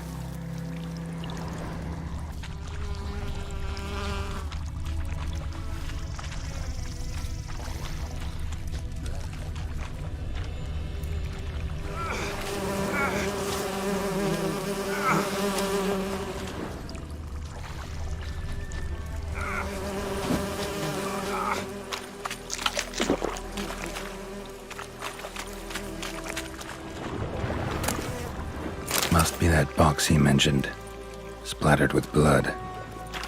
box he mentioned. Splattered with blood.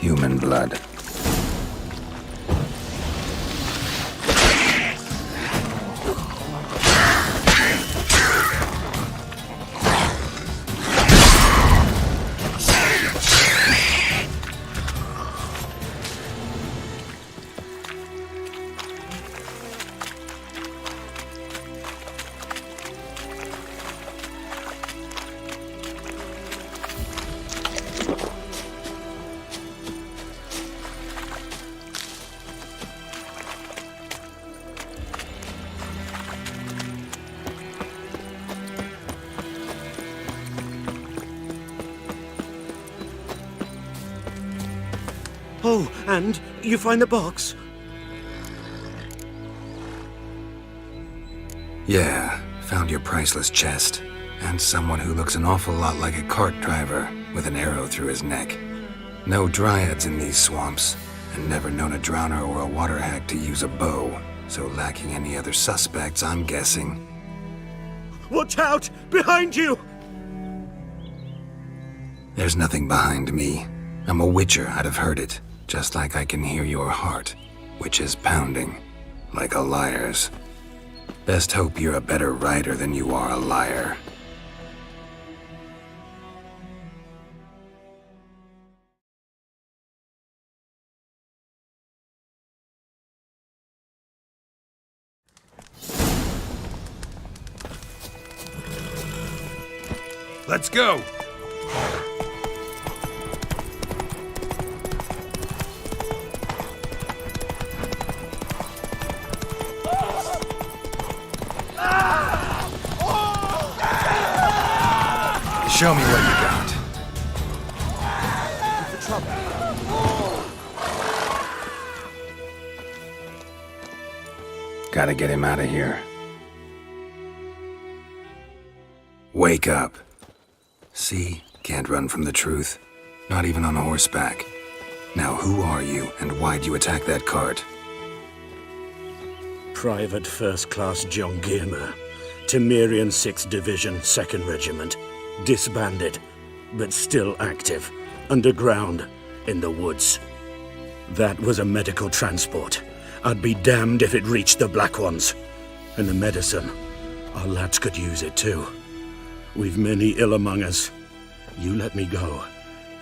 Human blood. Oh, and you find the box? Yeah, found your priceless chest. And someone who looks an awful lot like a cart driver, with an arrow through his neck. No dryads in these swamps, and never known a drowner or a water hack to use a bow, so lacking any other suspects, I'm guessing. Watch out! Behind you! There's nothing behind me. I'm a witcher, I'd have heard it. Just like I can hear your heart, which is pounding, like a liar's. Best hope you're a better rider than you are a liar. Let's go! Show me what you got. For trouble. Gotta get him out of here. Wake up. See? Can't run from the truth. Not even on horseback. Now who are you, and why'd you attack that cart? Private First Class John Gilmer, Temerian 6th Division, 2nd Regiment. Disbanded, but still active, underground, in the woods. That was a medical transport. I'd be damned if it reached the Black Ones. And the medicine, our lads could use it too. We've many ill among us. You let me go,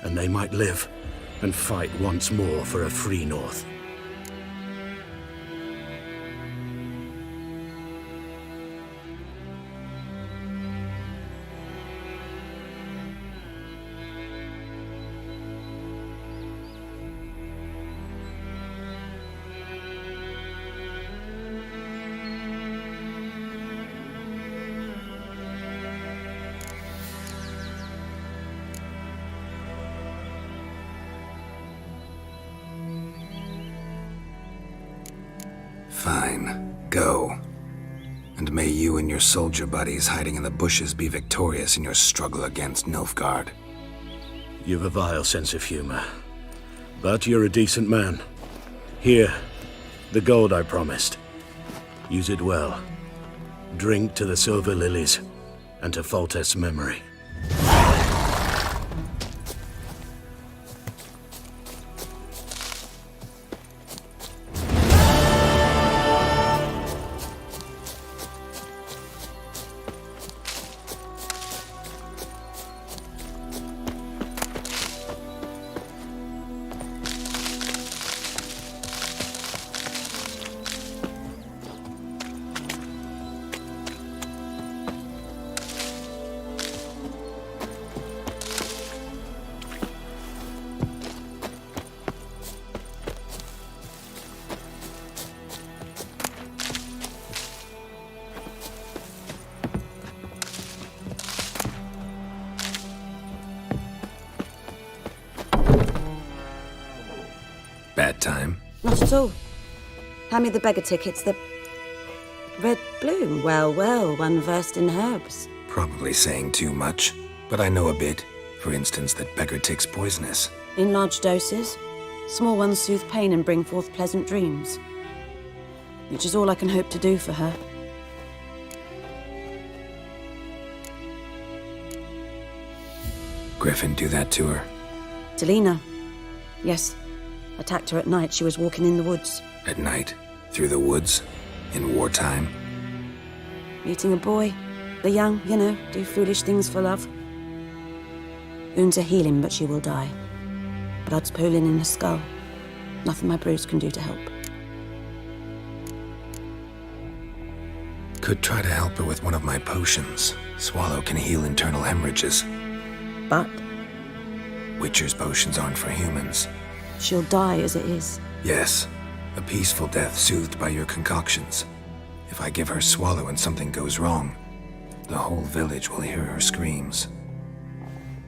and they might live, and fight once more for a free North. Fine. Go. And may you and your soldier buddies hiding in the bushes be victorious in your struggle against Nilfgaard. You've a vile sense of humor. But you're a decent man. Here, the gold I promised. Use it well. Drink to the silver lilies, and to Foltest's memory. Bad time? Not at all. Hand me the beggar tickets, the red bloom. Well, well, one versed in herbs. Probably saying too much, but I know a bit. For instance, that beggar tick's poisonous. In large doses. Small ones soothe pain and bring forth pleasant dreams. Which is all I can hope to do for her. Griffin do that to her? Delina. Yes. Attacked her at night. She was walking in the woods. At night? Through the woods? In wartime? Meeting a boy. The young, you know, do foolish things for love. Wounds are healing, but she will die. Blood's pooling in her skull. Nothing my brews can do to help. Could try to help her with one of my potions. Swallow can heal internal hemorrhages. But? Witcher's potions aren't for humans. She'll die as it is. Yes. A peaceful death soothed by your concoctions. If I give her Swallow and something goes wrong, the whole village will hear her screams.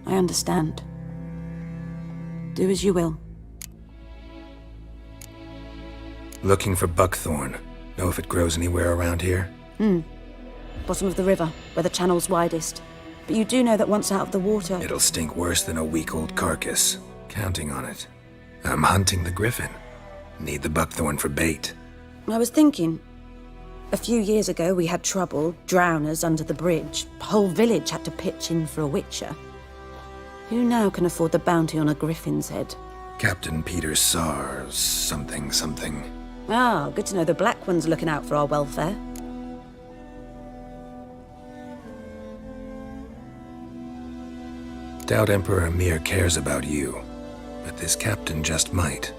I understand. Do as you will. Looking for buckthorn. Know if it grows anywhere around here? Bottom of the river, where the channel's widest. But you do know that once out of the water... It'll stink worse than a week-old carcass. Counting on it. I'm hunting the griffin. Need the buckthorn for bait. I was thinking... A few years ago, we had trouble, drowners under the bridge. The whole village had to pitch in for a witcher. Who now can afford the bounty on a griffin's head? Captain Peter Sars, something. Ah, good to know the Black One's looking out for our welfare. Doubt Emperor Emir cares about you, but this captain just might.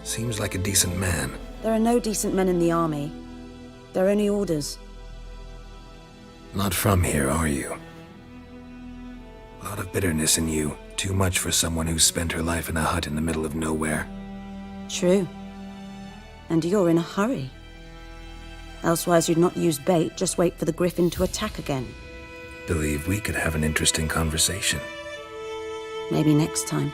Seems like a decent man. There are no decent men in the army. They're only orders. Not from here, are you? A lot of bitterness in you. Too much for someone who's spent her life in a hut in the middle of nowhere. True. And you're in a hurry. Elsewise you'd not use bait, just wait for the griffin to attack again. Believe we could have an interesting conversation. Maybe next time.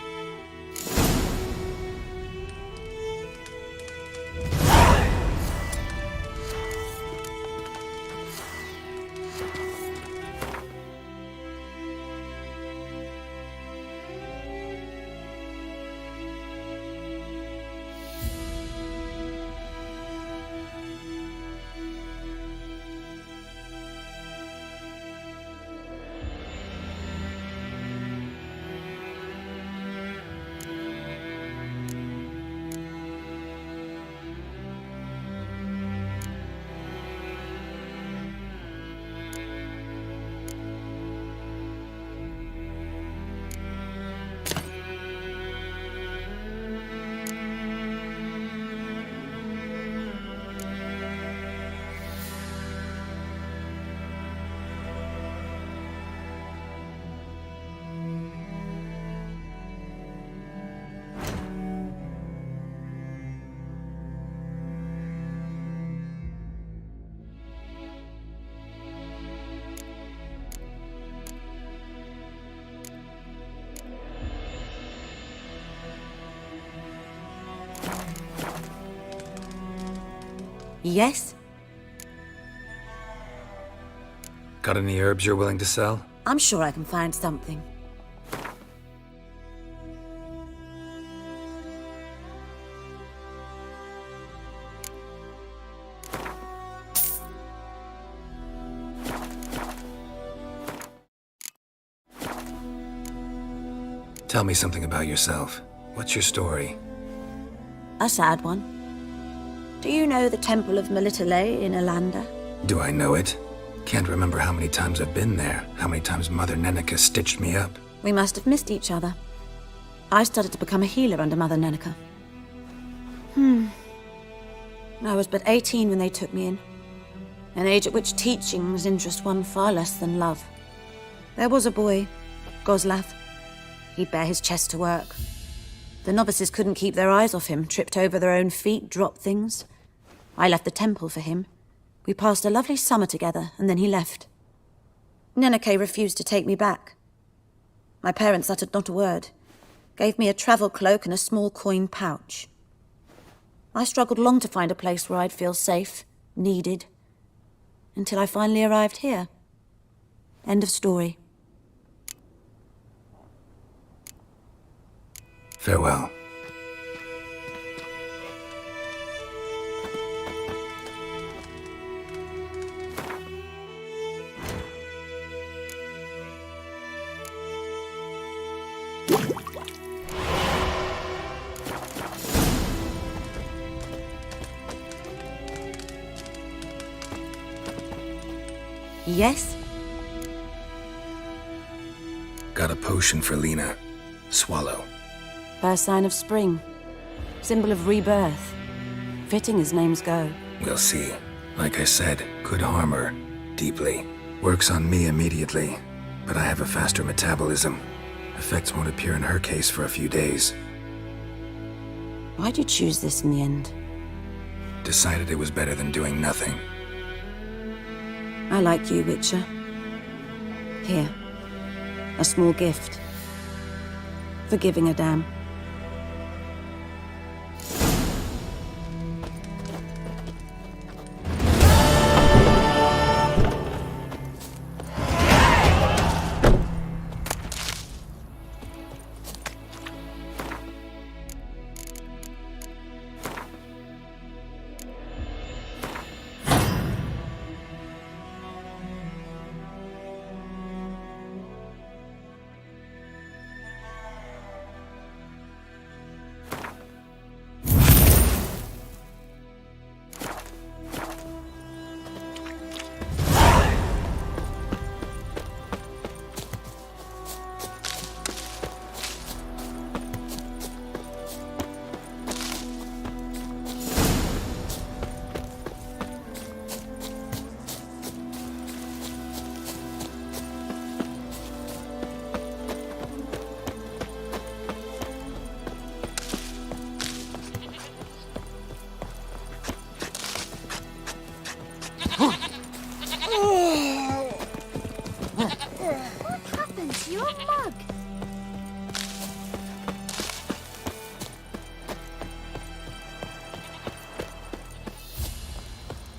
Yes? Got any herbs you're willing to sell? I'm sure I can find something. Tell me something about yourself. What's your story? A sad one. Do you know the Temple of Melitele in Alanda? Do I know it? Can't remember how many times I've been there, how many times Mother Nenica stitched me up. We must have missed each other. I started to become a healer under Mother Nenica. I was but 18 when they took me in. An age at which teaching was interest one far less than love. There was a boy, Goslav. He'd bare his chest to work. The novices couldn't keep their eyes off him, tripped over their own feet, dropped things. I left the temple for him. We passed a lovely summer together, and then he left. Nenike refused to take me back. My parents uttered not a word, gave me a travel cloak and a small coin pouch. I struggled long to find a place where I'd feel safe, needed, until I finally arrived here. End of story. Farewell. Yes? Got a potion for Lena. Swallow. First sign of spring. Symbol of rebirth. Fitting as names go. We'll see. Like I said, could harm her. Deeply. Works on me immediately, but I have a faster metabolism. Effects won't appear in her case for a few days. Why'd you choose this in the end? Decided it was better than doing nothing. I like you, Witcher. Here. A small gift. For giving a damn.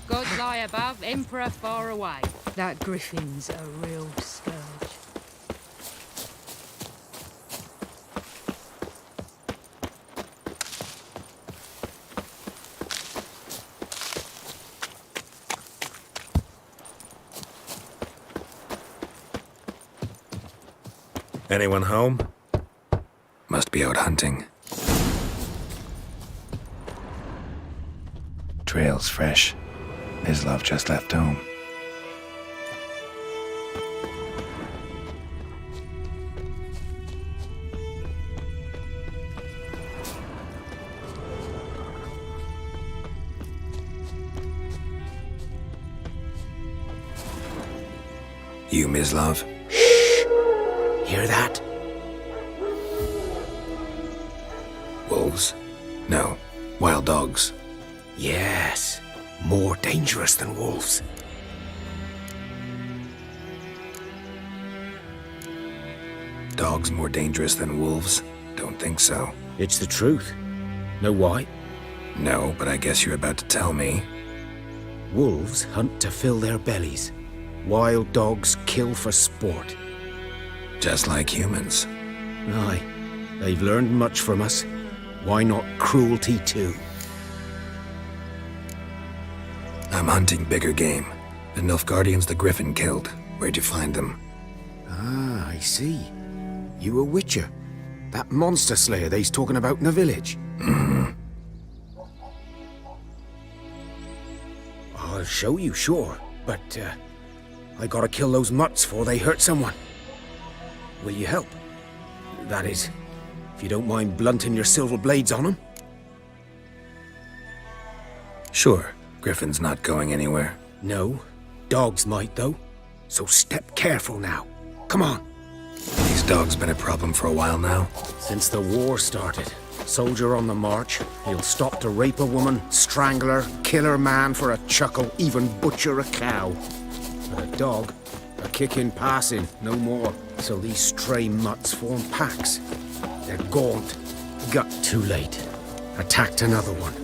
Gods lie above, Emperor far away. That griffin's a real scourge. Anyone home? Must be out hunting. Trail's fresh. Mislav just left home. You, Mislav? Hear that? Wolves? No. Wild dogs. Yes. More dangerous than wolves. Dogs more dangerous than wolves? Don't think so. It's the truth. Know why? No, but I guess you're about to tell me. Wolves hunt to fill their bellies. Wild dogs kill for sport. Just like humans. Aye. They've learned much from us. Why not cruelty too? I'm hunting bigger game. The Nilfgaardians the Griffin killed. Where'd you find them? Ah, I see. You a witcher. That monster slayer they's talking about in the village. Mm-hmm. I'll show you, sure. But, I gotta kill those mutts before they hurt someone. Will you help? That is, if you don't mind blunting your silver blades on them. Sure. Griffin's not going anywhere. No. Dogs might, though. So step careful now. Come on. These dogs been a problem for a while now? Since the war started. Soldier on the march. He'll stop to rape a woman, strangle her, kill her man for a chuckle, even butcher a cow. But a dog, a kick in passing, no more. So these stray mutts form packs. They're gaunt. Got too late. Attacked another one.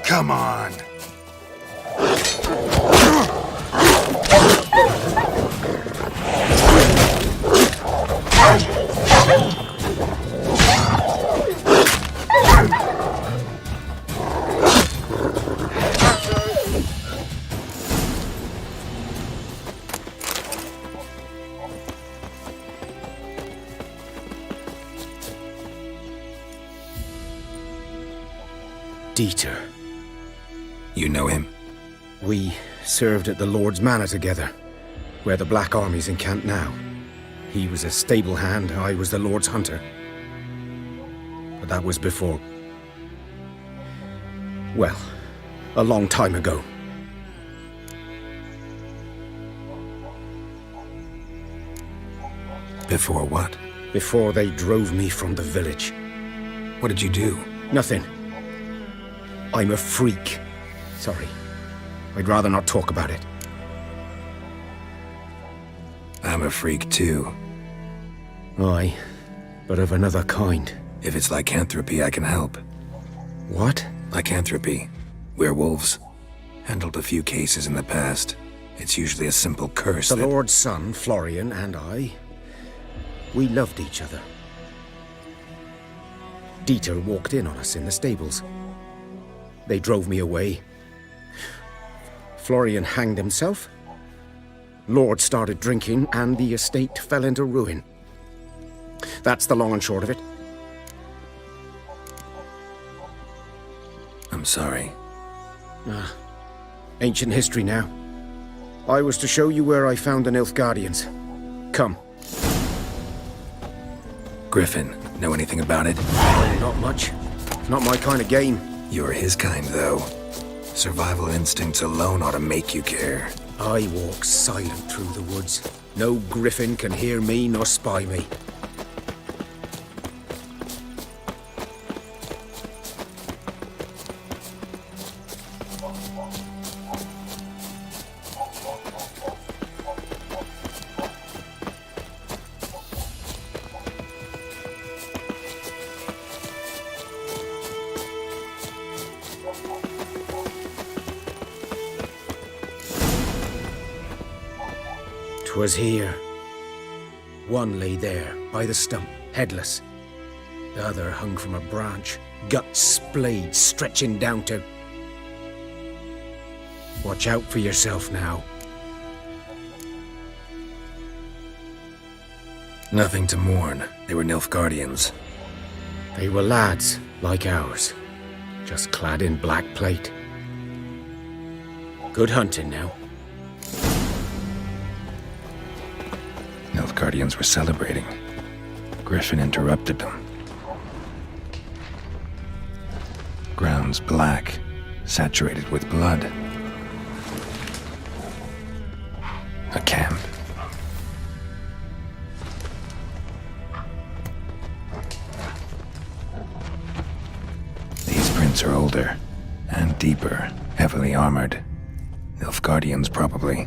Come on! Dieter. You know him? We served at the Lord's Manor together, where the Black Army's encamped now. He was a stable hand, I was the Lord's hunter. But that was before... well, a long time ago. Before what? Before they drove me from the village. What did you do? Nothing. I'm a freak. Sorry. I'd rather not talk about it. I'm a freak too. Aye, but of another kind. If it's lycanthropy, I can help. What? Lycanthropy. Werewolves. Handled a few cases in the past. It's usually a simple curse The Lord's son, Florian, and I... we loved each other. Dieter walked in on us in the stables. They drove me away. Florian hanged himself. Lord started drinking, and the estate fell into ruin. That's the long and short of it. I'm sorry. Ancient history now. I was to show you where I found the Nilfgaardians. Come. Griffin, know anything about it? Not much. Not my kind of game. You're his kind, though. Survival instincts alone ought to make you care. I walk silent through the woods. No griffin can hear me nor spy me. 'Twas here. One lay there, by the stump, headless. The other hung from a branch, guts splayed, stretching down to... Watch out for yourself now. Nothing to mourn. They were Nilfgaardians. They were lads, like ours, just clad in black plate. Good hunting now. Nilfgaardians were celebrating. Griffin interrupted them. Ground's black, saturated with blood. A camp. These prints are older and deeper, heavily armored. Nilfgaardians, probably.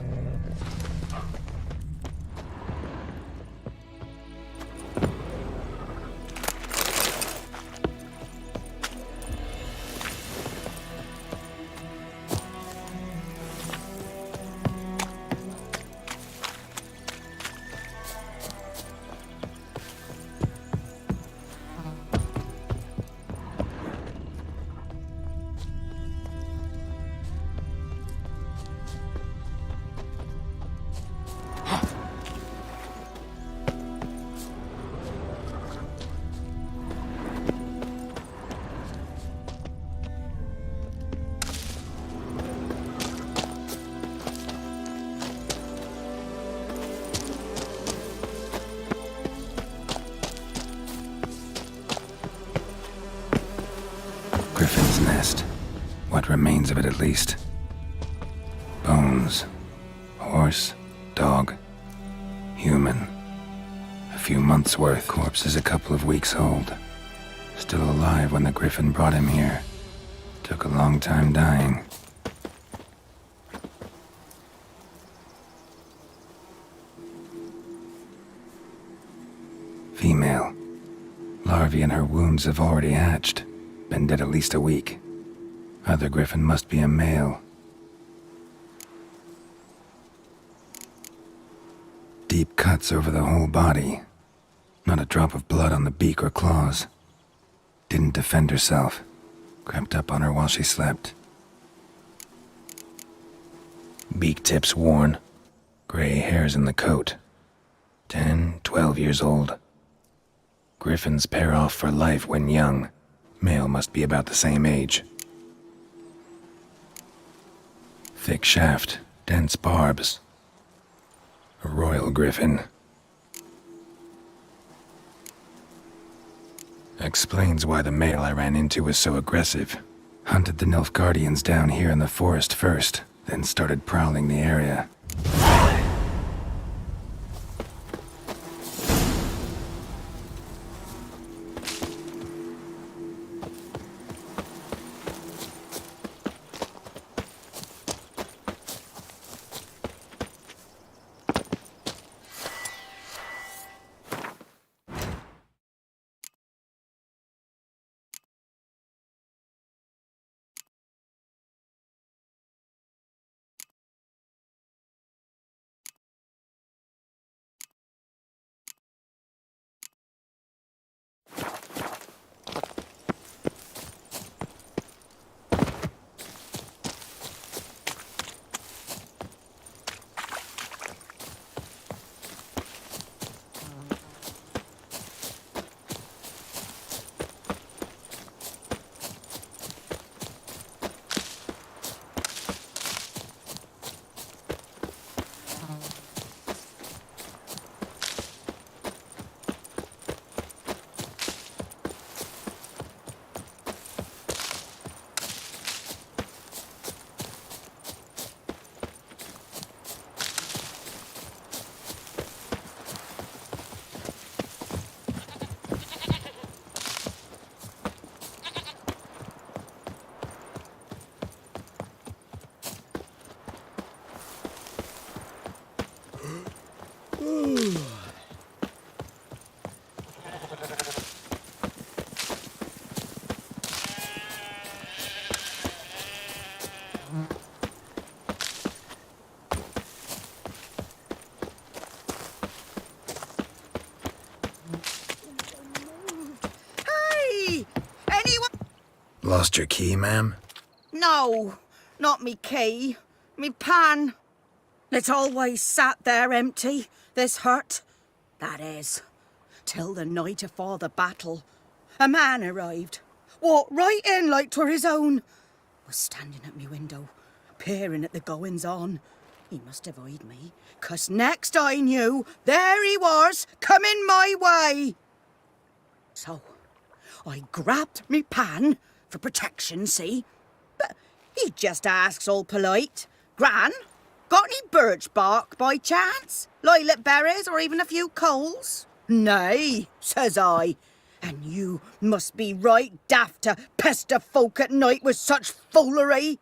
Griffin's nest. What remains of it, at least. Bones. Horse. Dog. Human. A few months' worth. Corpse is a couple of weeks old. Still alive when the Griffin brought him here. Took a long time dying. Female. Larvae in her wounds have already hatched. Been dead at least a week. Other Griffin must be a male. Deep cuts over the whole body. Not a drop of blood on the beak or claws. Didn't defend herself. Crept up on her while she slept. Beak tips worn. Gray hairs in the coat. 10, 12 years old. Griffins pair off for life when young. Male must be about the same age. Thick shaft, dense barbs. A royal griffin. Explains why the male I ran into was so aggressive. Hunted the Nilfgaardians down here in the forest first, then started prowling the area. Hey! Anyone? Lost your key, ma'am? No, not me key. Me pan. It's always sat there empty, this hut. That is, till the night afore the battle. A man arrived, walked right in like 'twere his own. Was standing at me window, peering at the goings-on. He must have eyed me, 'cause next I knew, there he was, coming my way. So, I grabbed me pan, for protection, see? But he just asks all polite, Gran, got any birch bark by chance? Lilac berries or even a few coals? Nay, says I. And you must be right daft to pester folk at night with such foolery.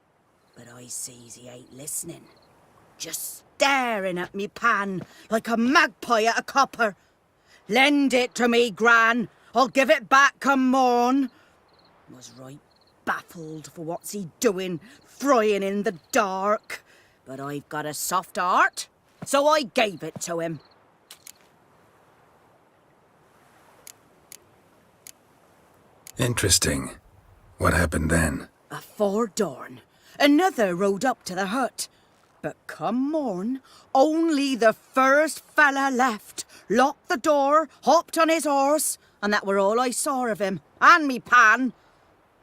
But I sees he ain't listening. Just staring at me pan like a magpie at a copper. Lend it to me, Gran. I'll give it back come morn. Was right baffled for what's he doing, frying in the dark. But I've got a soft heart, so I gave it to him. Interesting. What happened then? Afore dawn, another rode up to the hut. But come morn, only the first fella left, locked the door, hopped on his horse, and that were all I saw of him, and me pan.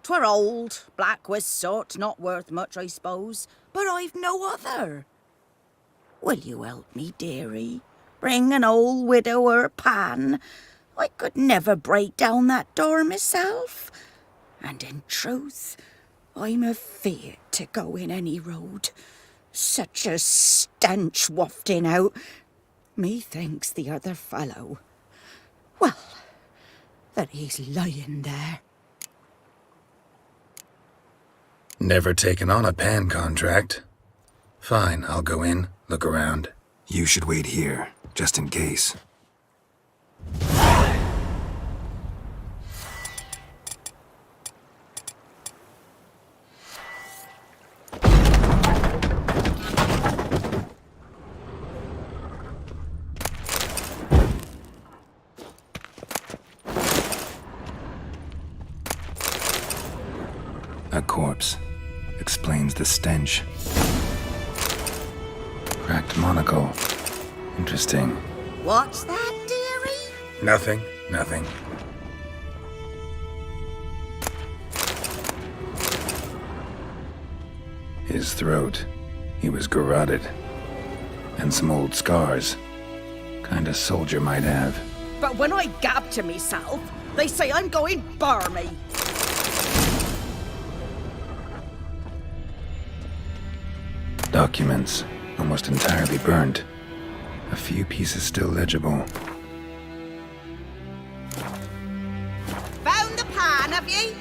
'Twere old, black with soot, not worth much, I suppose, but I've no other. Will you help me, dearie? Bring an old widower pan. I could never break down that door myself. And in truth, I'm afeard to go in any road. Such a stench wafting out. Methinks the other fellow, well, that he's lying there. Never taken on a pan contract. Fine, I'll go in, look around. You should wait here, just in case. A corpse. Explains the stench. Cracked monocle. Interesting. What's that, dearie? Nothing. His throat. He was garroted. And some old scars. Kind of soldier might have. But when I gab to myself, they say I'm going barmy. Documents, almost entirely burnt. A few pieces still legible. Found the pan, have ye?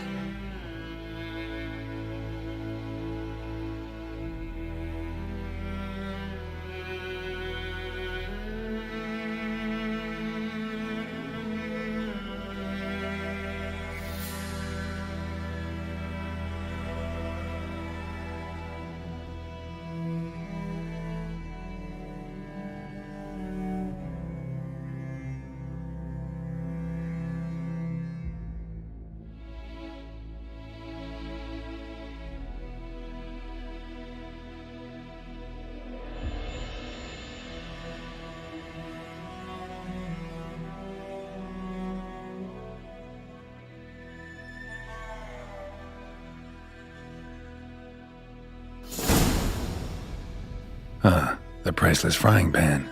The priceless frying pan.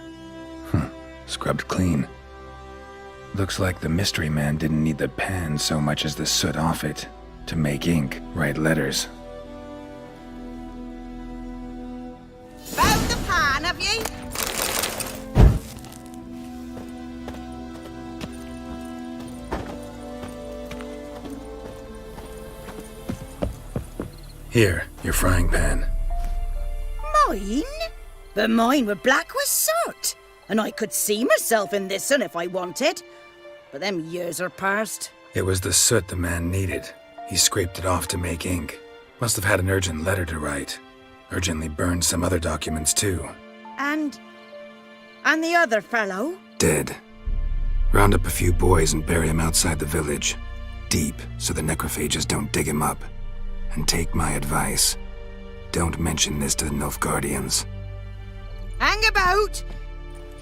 Scrubbed clean. Looks like the mystery man didn't need the pan so much as the soot off it to make ink, write letters. Found the pan, have ye? Here, your frying pan. Mine? But mine were black with soot, and I could see myself in this one if I wanted. But them years are past. It was the soot the man needed. He scraped it off to make ink. Must have had an urgent letter to write. Urgently burned some other documents too. And the other fellow? Dead. Round up a few boys and bury him outside the village. Deep, so the necrophages don't dig him up. And take my advice. Don't mention this to the Nilfgaardians. Hang about!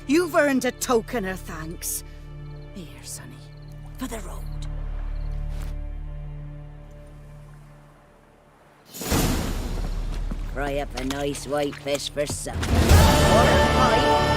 You've earned a token of thanks. Here, sonny, for the road. Fry up a nice white fish for supper. Or a pie.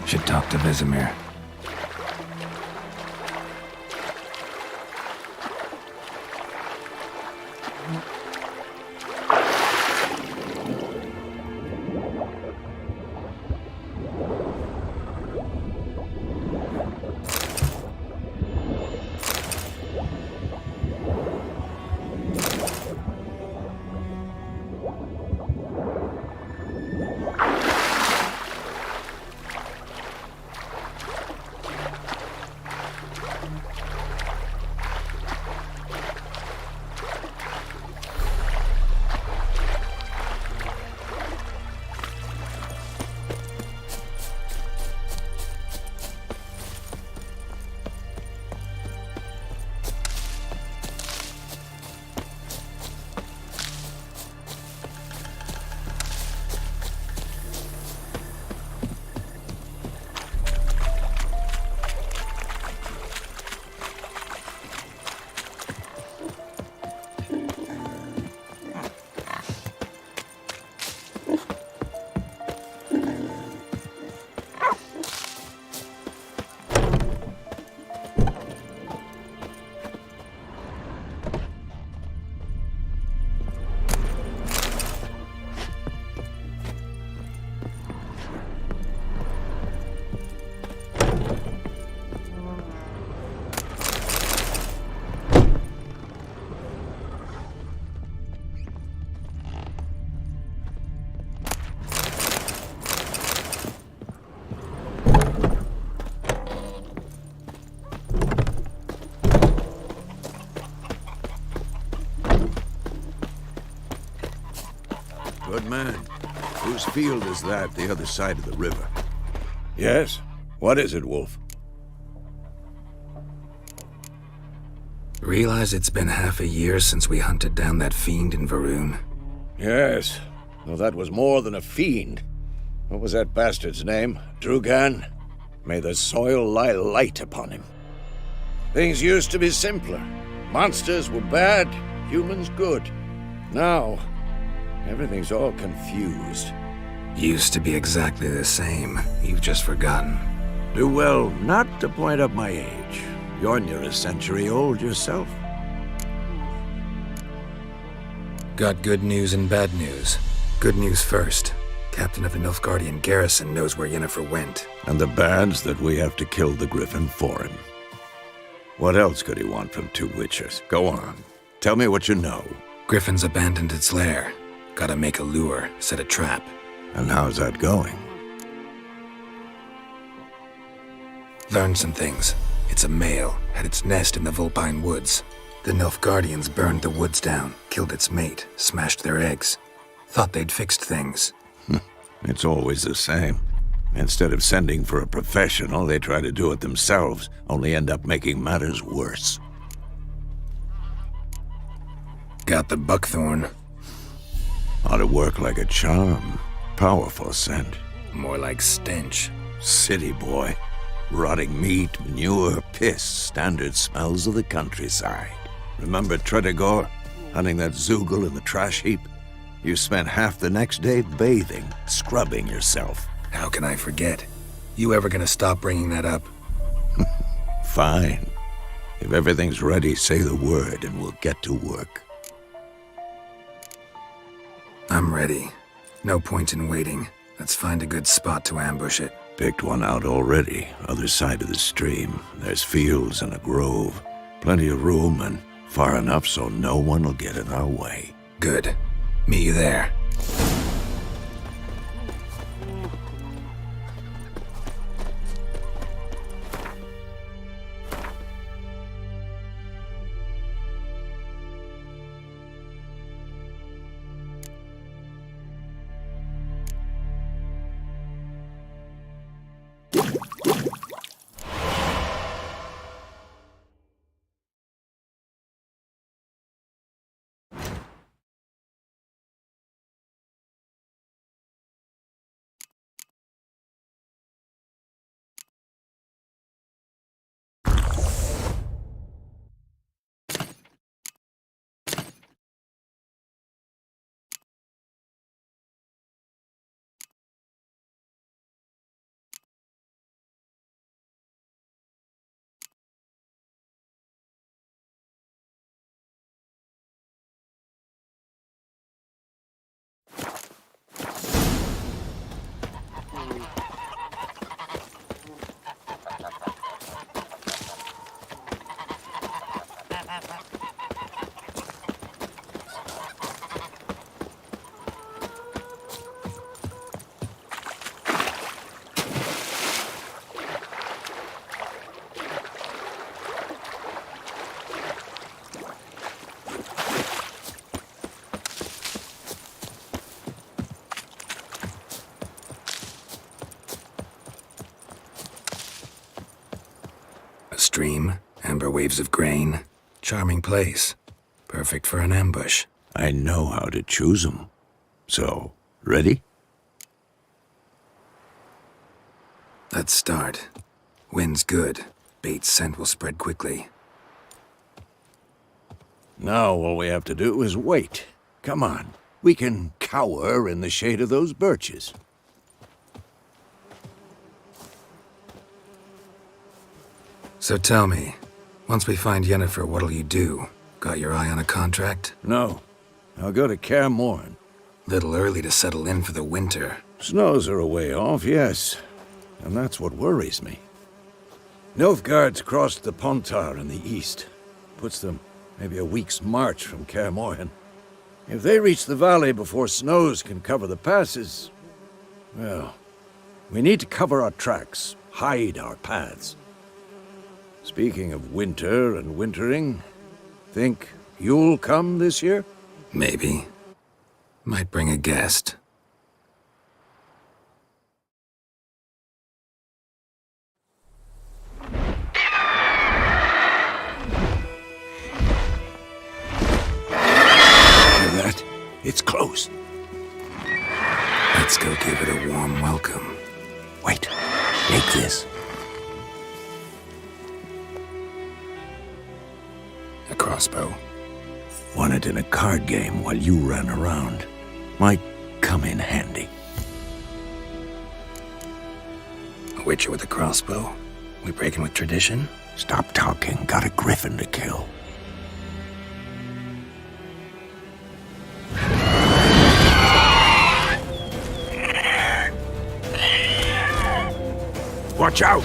Should talk to Vesemir. man. Whose field is that, the other side of the river? Yes? What is it, Wolf? Realize it's been half a year since we hunted down that fiend in Varun? Yes. Well, that was more than a fiend. What was that bastard's name? Drugan? May the soil lie light upon him. Things used to be simpler. Monsters were bad, humans good. Now, everything's all confused. Used to be exactly the same. You've just forgotten. Do well not to point up my age. You're near a century old yourself. Got good news and bad news. Good news first. Captain of the Nilfgaardian garrison knows where Yennefer went. And the bad's that we have to kill the Griffin for him. What else could he want from two witchers? Go on. Tell me what you know. Griffin's abandoned its lair. Gotta make a lure, set a trap. And how's that going? Learned some things. It's a male, had its nest in the Vulpine Woods. The Nilfgaardians burned the woods down, killed its mate, smashed their eggs. Thought they'd fixed things. It's always the same. Instead of sending for a professional, they try to do it themselves, only end up making matters worse. Got the buckthorn. Ought to work like a charm. Powerful scent. More like stench. City boy. Rotting meat, manure, piss, standard smells of the countryside. Remember Tredegor? Hunting that Zoogle in the trash heap? You spent half the next day bathing, scrubbing yourself. How can I forget? You ever gonna stop bringing that up? Fine. If everything's ready, say the word and we'll get to work. I'm ready. No point in waiting. Let's find a good spot to ambush it. Picked one out already, other side of the stream. There's fields and a grove. Plenty of room and far enough so no one will get in our way. Good. Meet you there. Stream, amber waves of grain. Charming place. Perfect for an ambush. I know how to choose 'em. So, ready? Let's start. Wind's good. Bait's scent will spread quickly. Now all we have to do is wait. Come on. We can cower in the shade of those birches. So tell me, once we find Yennefer, what'll you do? Got your eye on a contract? No. I'll go to Kaer Morhen. Little early to settle in for the winter. Snows are a way off, yes. And that's what worries me. Nilfgaard's crossed the Pontar in the east. Puts them maybe a week's march from Kaer Morhen. If they reach the valley before snows can cover the passes, well, we need to cover our tracks, hide our paths. Speaking of winter and wintering, think you'll come this year? Maybe. Might bring a guest. Hear that? It's close. Let's go give it a warm welcome. Wait. Take this. A crossbow. Won it in a card game while you ran around. Might come in handy. A witcher with a crossbow? We breaking with tradition? Stop talking. Got a griffin to kill. Watch out!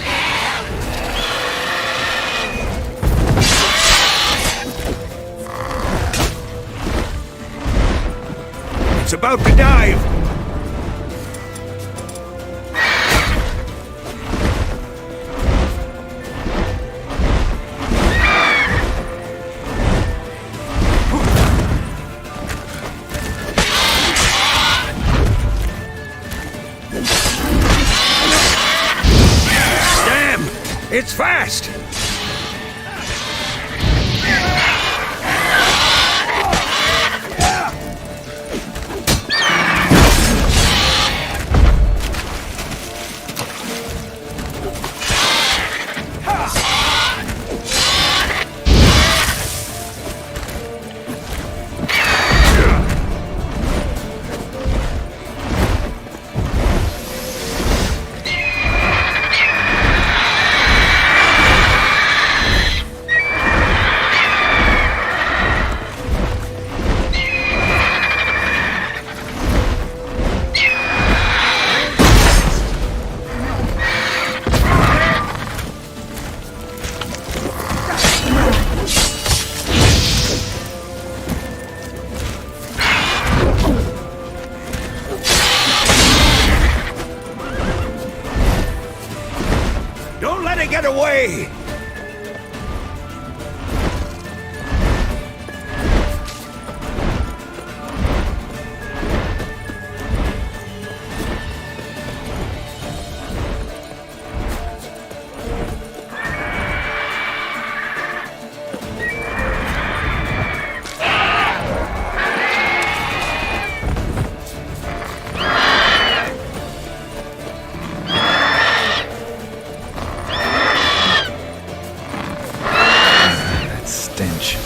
It's about to dive! Damn! It's fast! Don't let it get away! Stench.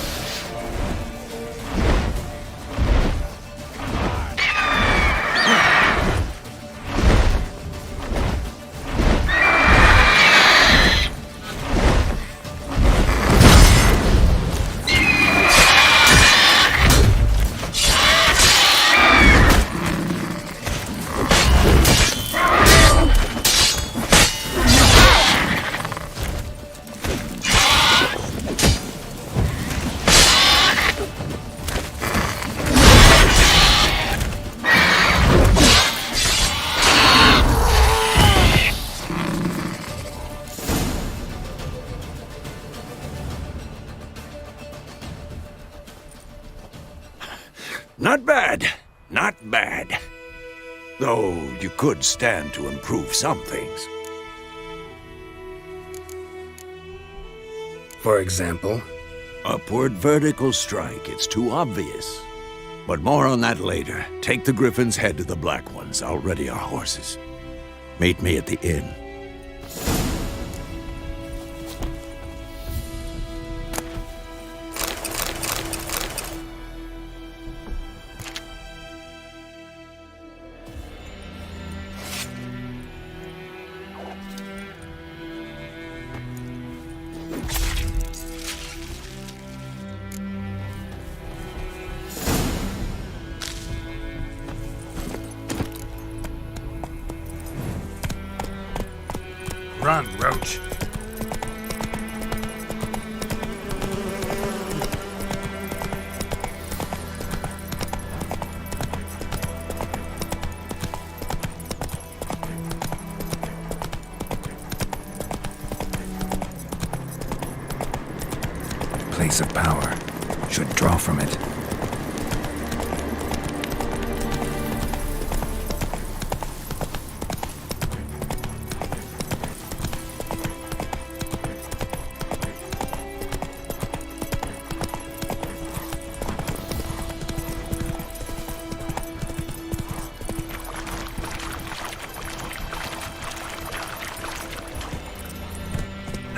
Not bad. Not bad. Though you could stand to improve some things. For example? Upward vertical strike. It's too obvious. But more on that later. Take the griffin's head to the black ones. I'll ready our horses. Meet me at the inn. Run, Roach. Place of power. Should draw from it.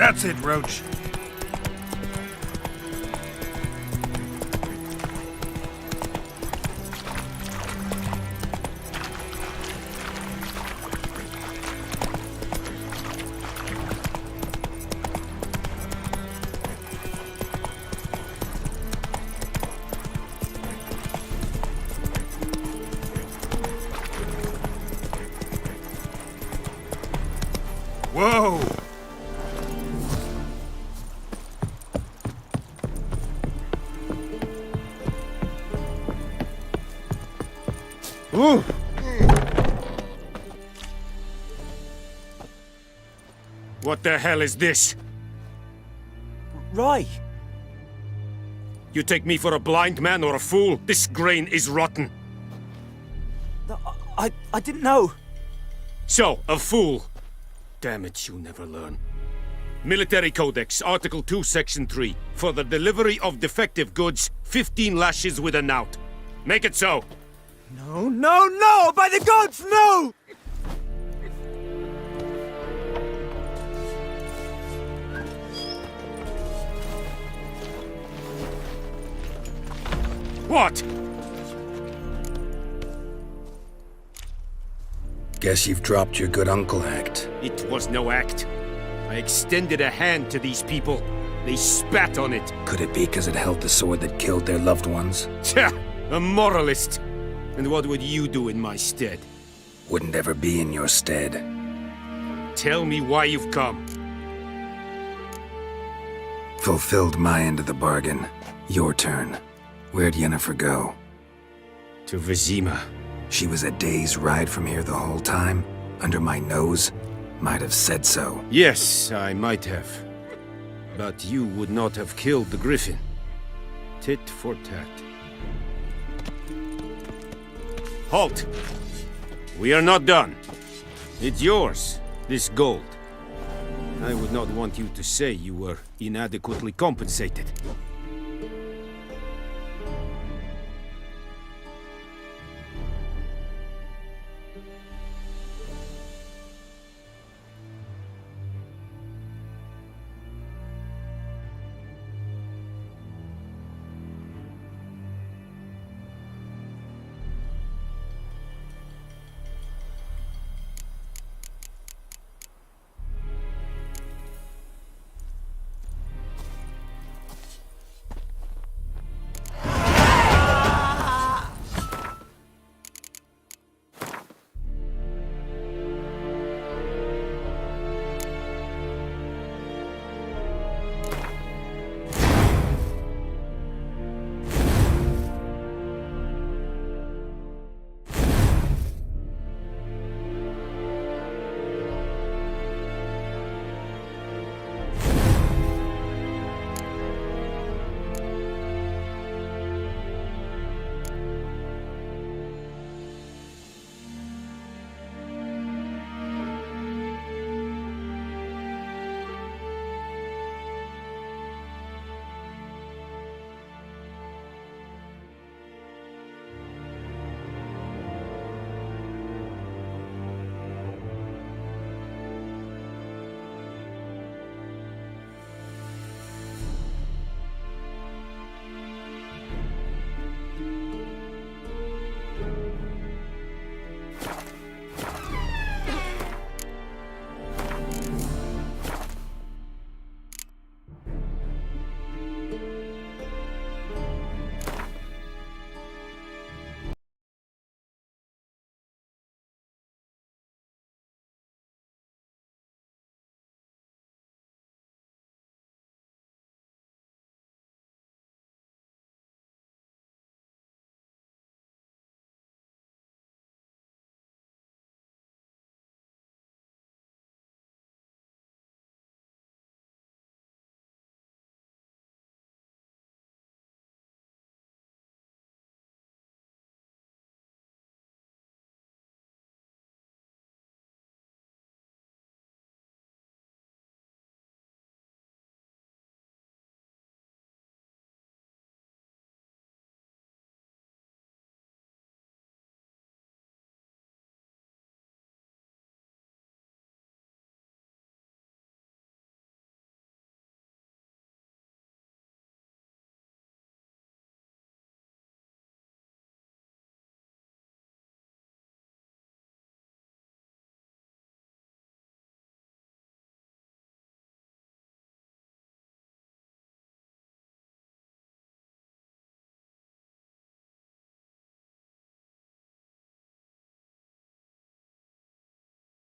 That's it, Roach. Whoa! Ooh! What the hell is this? Rye! You take me for a blind man or a fool? This grain is rotten. I didn't know. So, a fool. Damn it, you never learn. Military Codex, Article 2, Section 3. For the delivery of defective goods, 15 lashes with a knout. Make it so. No, no, no! By the gods, no! What? Guess you've dropped your good uncle act. It was no act. I extended a hand to these people. They spat on it. Could it be because it held the sword that killed their loved ones? Tja! A moralist! And what would you do in my stead? Wouldn't ever be in your stead. Tell me why you've come. Fulfilled my end of the bargain. Your turn. Where'd Yennefer go? To Vizima. She was a day's ride from here the whole time? Under my nose? Might have said so. Yes, I might have. But you would not have killed the griffin. Tit for tat. Halt! We are not done. It's yours, this gold. I would not want you to say you were inadequately compensated.